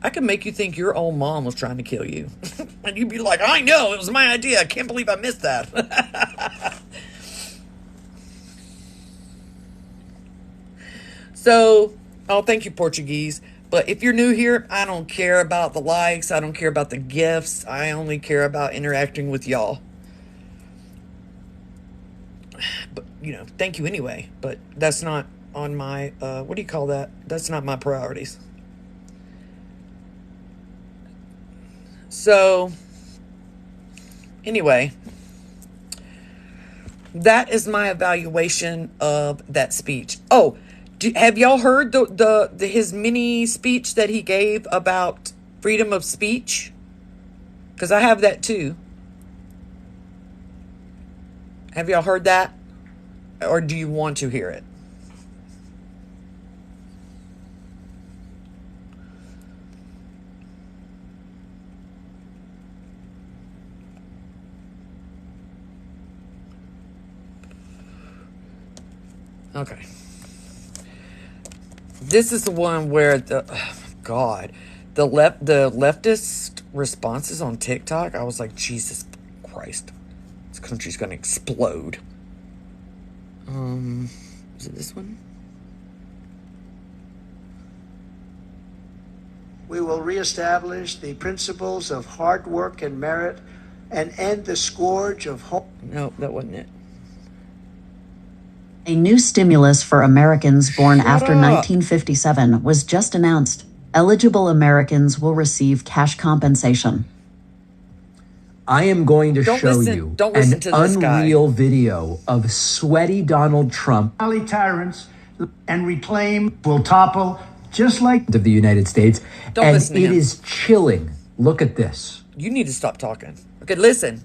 I can make you think your own mom was trying to kill you. And you'd be like, I know, it was my idea. I can't believe I missed that. So, thank you, Portuguese. But if you're new here, I don't care about the likes. I don't care about the gifts. I only care about interacting with y'all. But, thank you anyway. But that's not on my, what do you call that? That's not my priorities. So, anyway, that is my evaluation of that speech. Oh, have y'all heard his mini speech that he gave about freedom of speech? Because I have that too. Have y'all heard that? Or do you want to hear it? Okay. This is the one where the leftist responses on TikTok. I was like, Jesus Christ, this country's gonna explode. Is it this one? We will reestablish the principles of hard work and merit and end the scourge of home. No, that wasn't it. A new stimulus for Americans born after up. 1957 was just announced. Eligible Americans will receive cash compensation. I am going to Don't show listen- you don't listen an to this guy. unreal video of sweaty Donald Trump Valley tyrants and reclaim will topple just like of the United States. Don't and listen to it him. is chilling. Look at this. You need to stop talking. Okay, listen.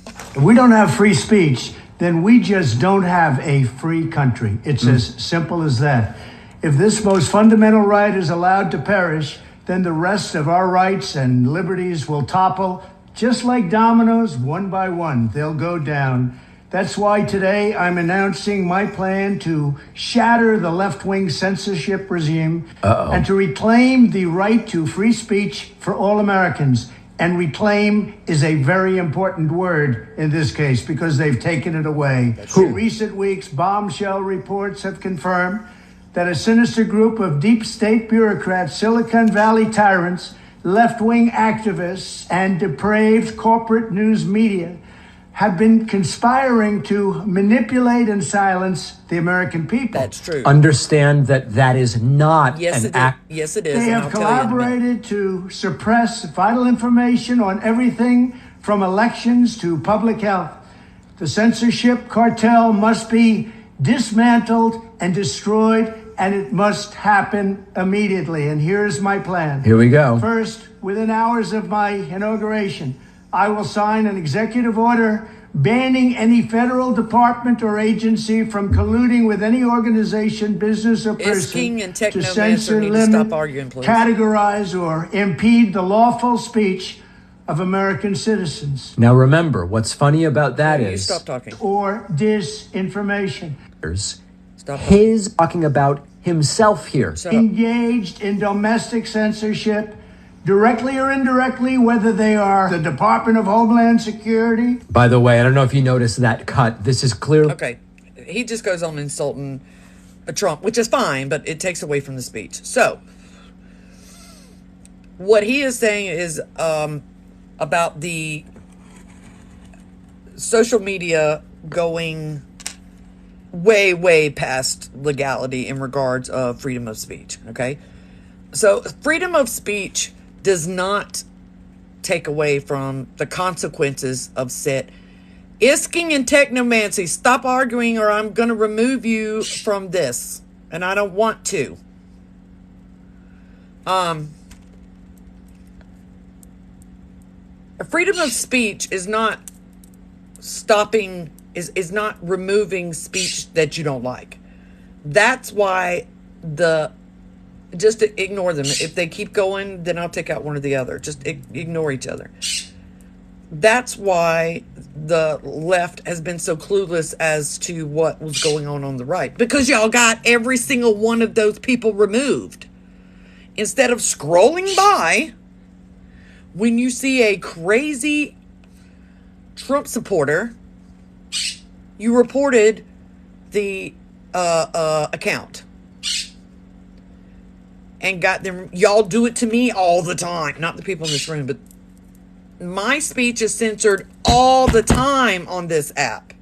If we don't have free speech, then we just don't have a free country. It's as simple as that. If this most fundamental right is allowed to perish, then the rest of our rights and liberties will topple just like dominoes, one by one. They'll go down. That's why today I'm announcing my plan to shatter the left-wing censorship regime and to reclaim the right to free speech for all Americans. And reclaim is a very important word in this case because they've taken it away. In recent weeks, bombshell reports have confirmed that a sinister group of deep state bureaucrats, Silicon Valley tyrants, left-wing activists, and depraved corporate news media have been conspiring to manipulate and silence the American people. That's true. Understand that is not Yes, an it act. is. Yes, it is. They and have I'll tell you in a minute. collaborated to suppress vital information on everything from elections to public health. The censorship cartel must be dismantled and destroyed, and it must happen immediately. And here's my plan. Here we go. First, within hours of my inauguration, I will sign an executive order banning any federal department or agency from colluding with any organization, business, or person Isking and to Technomancer censor, need to limit, stop arguing, please. categorize, or impede the lawful speech of American citizens Now remember, what's funny about that You is stop talking. or disinformation. Stop talking. his talking about himself here. Shut up. Engaged in domestic censorship, directly or indirectly, whether they are the Department of Homeland Security. By the way, I don't know if you noticed that cut. This is clear. Okay, he just goes on insulting Trump, which is fine, but it takes away from the speech. So, what he is saying is about the social media going way, way past legality in regards of freedom of speech, okay? So, freedom of speech does not take away from the consequences of said isking and technomancy. Stop arguing or I'm going to remove you from this. And I don't want to. Freedom of speech is not stopping, is not removing speech that you don't like. That's why just ignore them. If they keep going, then I'll take out one or the other. Just ignore each other. That's why the left has been so clueless as to what was going on the right. Because y'all got every single one of those people removed. Instead of scrolling by, when you see a crazy Trump supporter, you reported the account. And got them. Y'all do it to me all the time. Not the people in this room, but my speech is censored all the time on this app.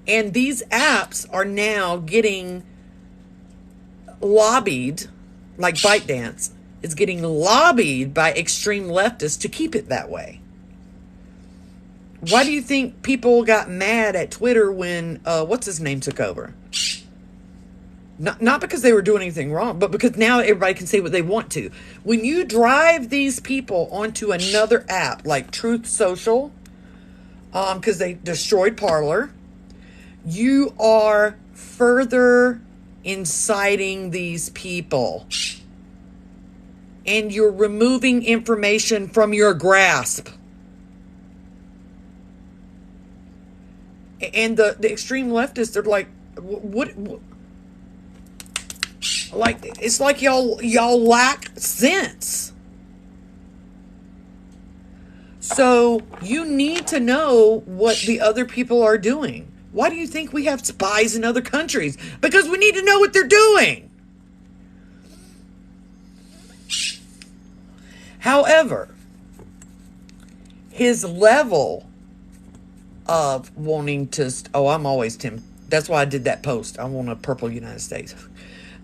And these apps are now getting lobbied, like ByteDance is getting lobbied by extreme leftists to keep it that way. Why do you think people got mad at Twitter when, what's his name took over? Not because they were doing anything wrong, but because now everybody can say what they want to. When you drive these people onto another app like Truth Social, because they destroyed Parler, you are further inciting these people. And you're removing information from your grasp. And the extreme leftists are like, what like, it's like y'all lack sense. So you need to know what the other people are doing. Why do you think we have spies in other countries? Because we need to know what they're doing. However, his level of wanting to... I'm always Tim. That's why I did that post. I want a purple United States.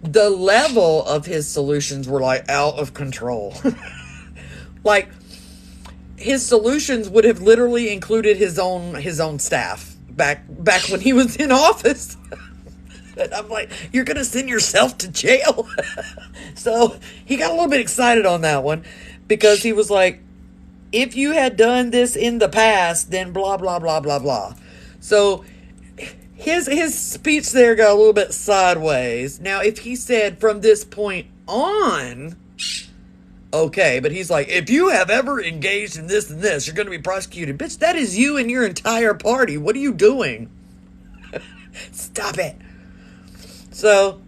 The level of his solutions were like out of control. Like, his solutions would have literally included his own staff back when he was in office. And I'm like, you're going to send yourself to jail? So he got a little bit excited on that one, because he was like, if you had done this in the past, then blah, blah, blah, blah, blah. So his speech there got a little bit sideways. Now, if he said from this point on, okay, but he's like, if you have ever engaged in this and this, you're going to be prosecuted. Bitch, that is you and your entire party. What are you doing? Stop it. So,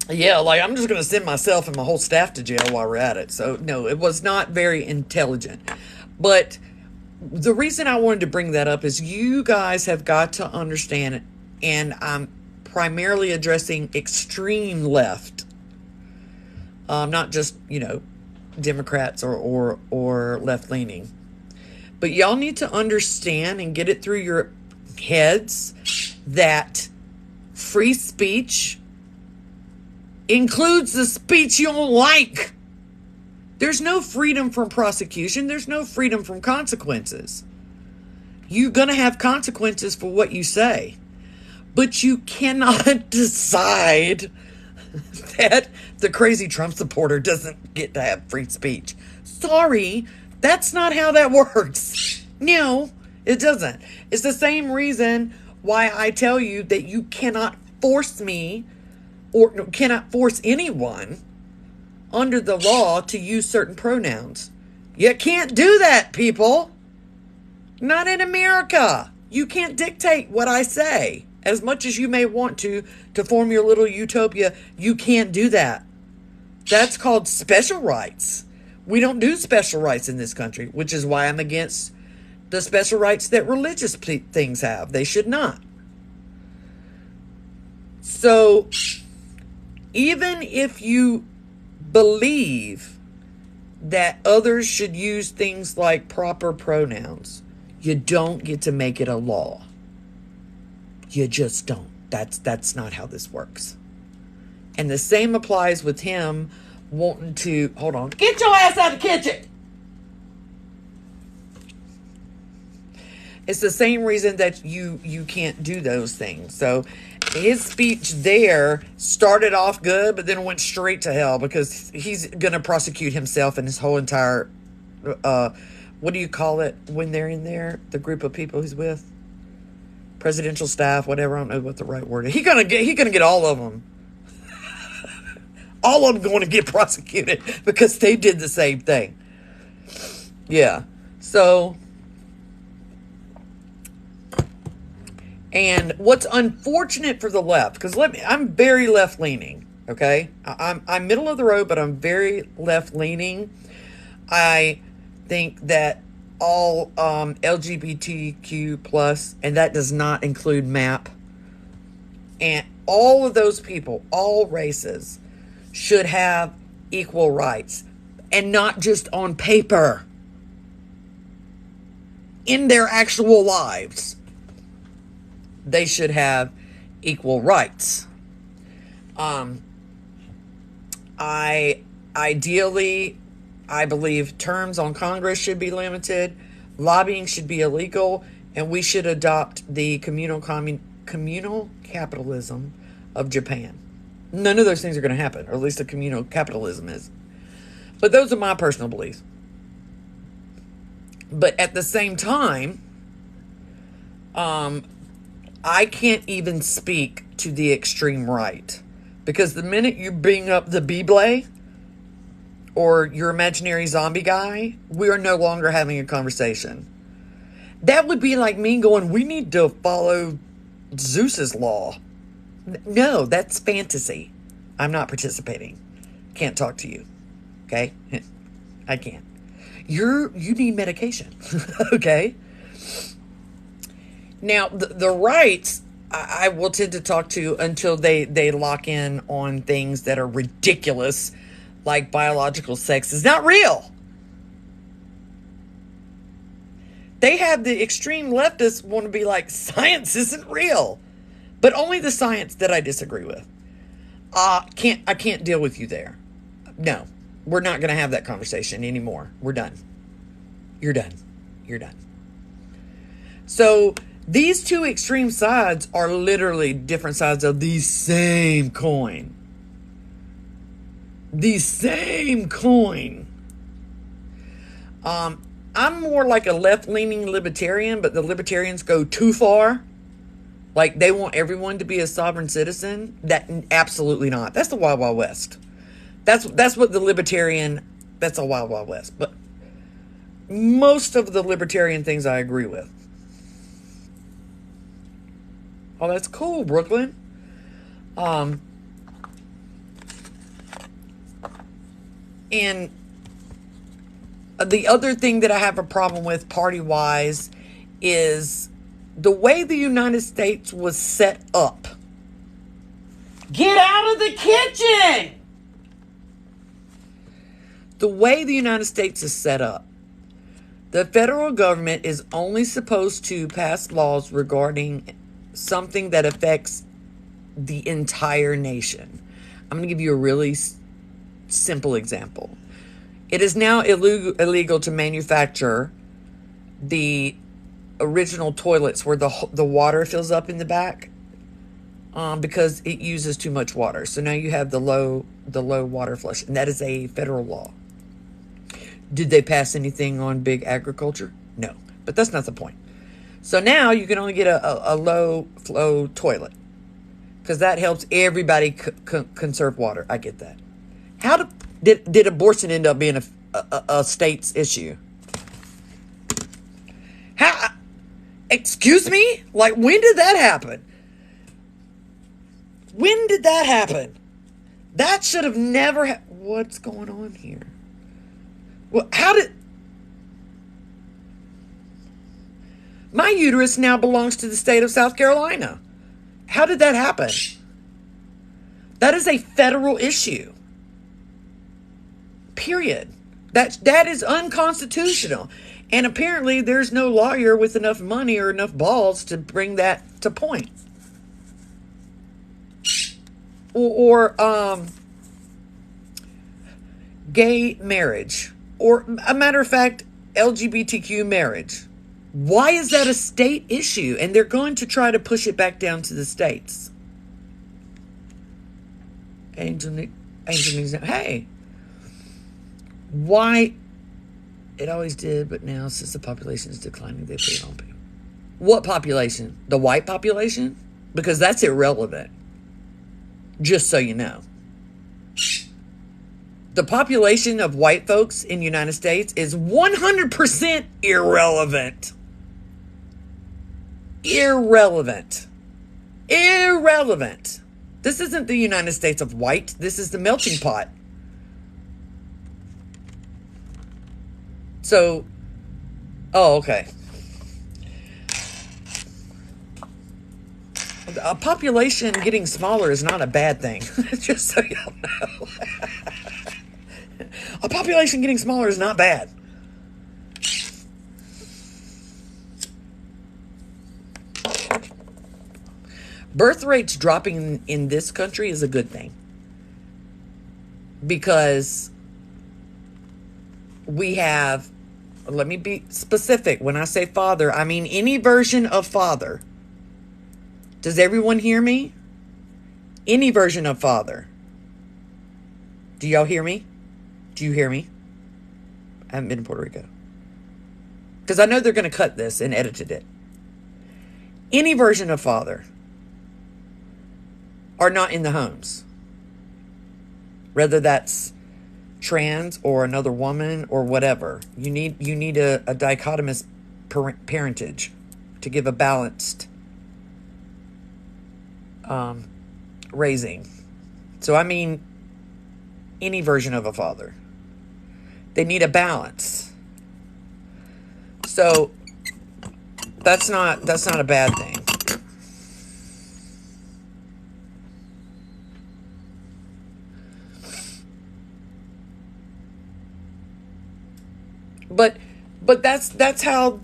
yeah, like, I'm just going to send myself and my whole staff to jail while we're at it. So, no, it was not very intelligent. But the reason I wanted to bring that up is you guys have got to understand, and I'm primarily addressing extreme left. Not just, Democrats or left-leaning. But y'all need to understand and get it through your heads that free speech includes the speech you don't like. There's no freedom from prosecution. There's no freedom from consequences. You're going to have consequences for what you say. But you cannot decide that the crazy Trump supporter doesn't get to have free speech. Sorry, that's not how that works. No, it doesn't. It's the same reason why I tell you that you cannot force me or cannot force anyone under the law to use certain pronouns. You can't do that, people. Not in America. You can't dictate what I say. As much as you may want to form your little utopia, you can't do that. That's called special rights. We don't do special rights in this country, which is why I'm against the special rights that religious things have. They should not. So, even if you believe that others should use things like proper pronouns, you don't get to make it a law. You just don't. That's not how this works. And the same applies with him wanting to... Hold on. Get your ass out of the kitchen! It's the same reason that you can't do those things. So his speech there started off good, but then went straight to hell, because he's going to prosecute himself and his whole entire... what do you call it when they're in there? The group of people he's with? Presidential staff, whatever. I don't know what the right word is. He's gonna get all of them. All of them going to get prosecuted because they did the same thing. Yeah. So, and what's unfortunate for the left, because I'm very left leaning. Okay, I'm middle of the road, but I'm very left leaning. I think that all LGBTQ plus, and that does not include MAP, and all of those people, all races, should have equal rights, and not just on paper, in their actual lives. They should have equal rights. I believe terms on Congress should be limited, lobbying should be illegal, and we should adopt the communal capitalism of Japan. None of those things are going to happen, or at least the communal capitalism is. But those are my personal beliefs. But at the same time, I can't even speak to the extreme right, because the minute you bring up the Bible or your imaginary zombie guy, we are no longer having a conversation. That would be like me going, we need to follow Zeus's law. No, that's fantasy. I'm not participating. Can't talk to you. Okay? I can't. You need medication. Okay? Now, the rights, I will tend to talk to until they lock in on things that are ridiculous, like biological sex is not real. They have the extreme leftists want to be like, science isn't real. But only the science that I disagree with. I can't deal with you there. No, we're not going to have that conversation anymore. We're done. You're done. You're done. So these two extreme sides are literally different sides of the same coin. The same coin. I'm more like a left-leaning libertarian, but the libertarians go too far. Like, they want everyone to be a sovereign citizen. That absolutely not. That's the Wild Wild West. That's what the libertarian, that's a Wild Wild West. But most of the libertarian things I agree with. Oh, that's cool, Brooklyn. And the other thing that I have a problem with party-wise is the way the United States was set up. Get out of the kitchen! The way the United States is set up, the federal government is only supposed to pass laws regarding something that affects the entire nation. I'm going to give you a really simple example. It is now illegal to manufacture the original toilets where the water fills up in the back because it uses too much water. So now you have the low water flush, and that is a federal law. Did they pass anything on big agriculture? No, but that's not the point. So now you can only get a low flow toilet because that helps everybody conserve water. I get that. How did abortion end up being a state's issue? How? Excuse me? Like, when did that happen? When did that happen? That should have never what's going on here? Well, how did... My uterus now belongs to the state of South Carolina. How did that happen? That is a federal issue. Period. That is unconstitutional. And apparently there's no lawyer with enough money or enough balls to bring that to point. Or gay marriage. Or, a matter of fact, LGBTQ marriage. Why is that a state issue? And they're going to try to push it back down to the states. Angel, hey. Why? It always did, but now since the population is declining, they put it on people. What population? The white population? Because that's irrelevant. Just so you know. The population of white folks in the United States is 100% irrelevant. Irrelevant. Irrelevant. This isn't the United States of white. This is the melting pot. So, oh, okay. A population getting smaller is not a bad thing. Just so y'all know. A population getting smaller is not bad. Birth rates dropping in this country is a good thing. Because we have, let me be specific. When I say father, I mean any version of father. Does everyone hear me? Any version of father. Do y'all hear me? Do you hear me? I haven't been to Puerto Rico. Because I know they're going to cut this and edited it. Any version of father are not in the homes. Whether that's trans or another woman or whatever. You need a dichotomous parentage to give a balanced raising. So I mean any version of a father. They need a balance. So that's not a bad thing. But that's how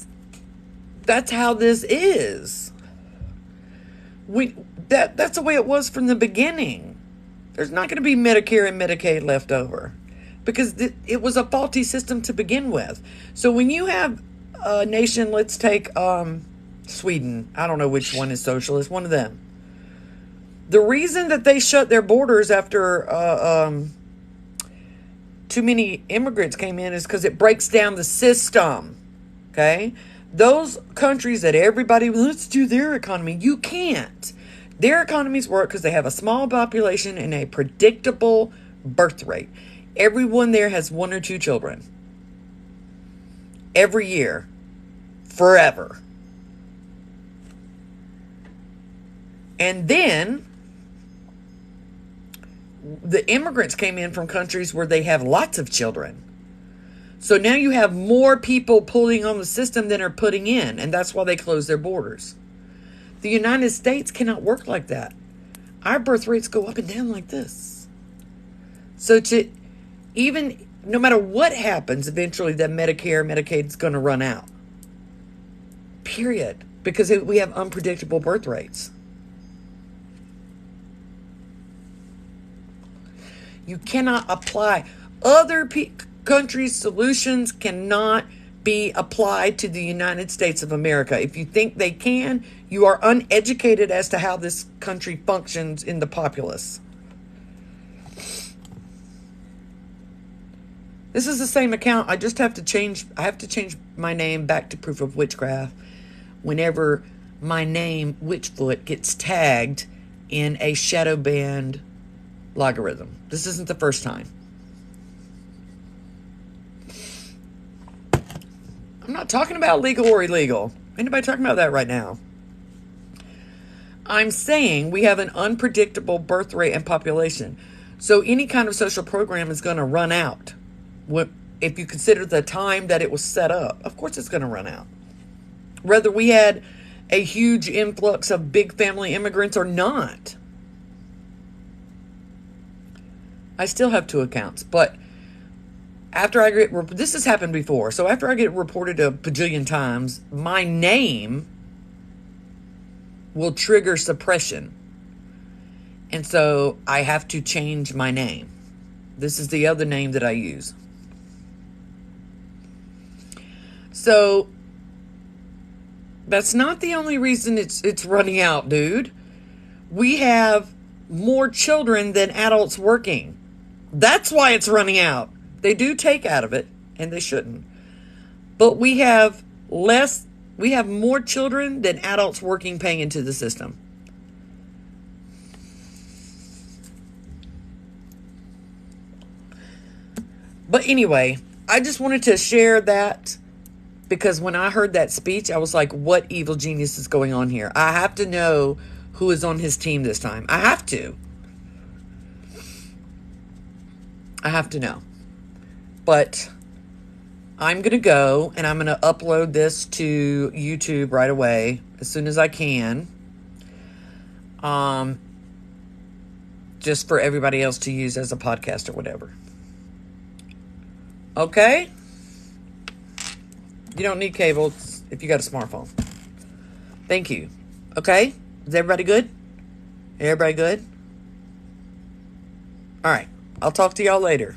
this is. That's the way it was from the beginning. There's not going to be Medicare and Medicaid left over because it was a faulty system to begin with. So when you have a nation, let's take Sweden. I don't know which one is socialist. One of them. The reason that they shut their borders after too many immigrants came in is because it breaks down the system. Okay? Those countries that everybody, let's do their economy. You can't. Their economies work because they have a small population and a predictable birth rate. Everyone there has 1 or 2 children. Every year. Forever. And then the immigrants came in from countries where they have lots of children. So now you have more people pulling on the system than are putting in, and that's why they close their borders. The United States cannot work like that. Our birth rates go up and down like this. So no matter what happens, eventually that Medicare, Medicaid is going to run out. Period. Because we have unpredictable birth rates. You cannot apply. Other countries' solutions cannot be applied to the United States of America. If you think they can, you are uneducated as to how this country functions in the populace. This is the same account. I have to change my name back to Proof of Witchcraft whenever my name, Witchfoot, gets tagged in a shadow banned logarithm. This isn't the first time. I'm not talking about legal or illegal. Anybody talking about that right now? I'm saying we have an unpredictable birth rate and population. So any kind of social program is going to run out. If you consider the time that it was set up, of course it's going to run out. Whether we had a huge influx of big family immigrants or not. I still have 2 accounts, but after I get, this has happened before, so after I get reported a bajillion times, my name will trigger suppression. And so I have to change my name. This is the other name that I use. So that's not the only reason it's running out, dude. We have more children than adults working. That's why it's running out. They do take out of it, and they shouldn't. But we have more children than adults working paying into the system. But anyway, I just wanted to share that because when I heard that speech, I was like, what evil genius is going on here? I have to know who is on his team this time. I have to know. But I'm going to go and I'm going to upload this to YouTube right away as soon as I can. Just for everybody else to use as a podcast or whatever. Okay? You don't need cable if you got a smartphone. Thank you. Okay? Is everybody good? Everybody good? All right. I'll talk to y'all later.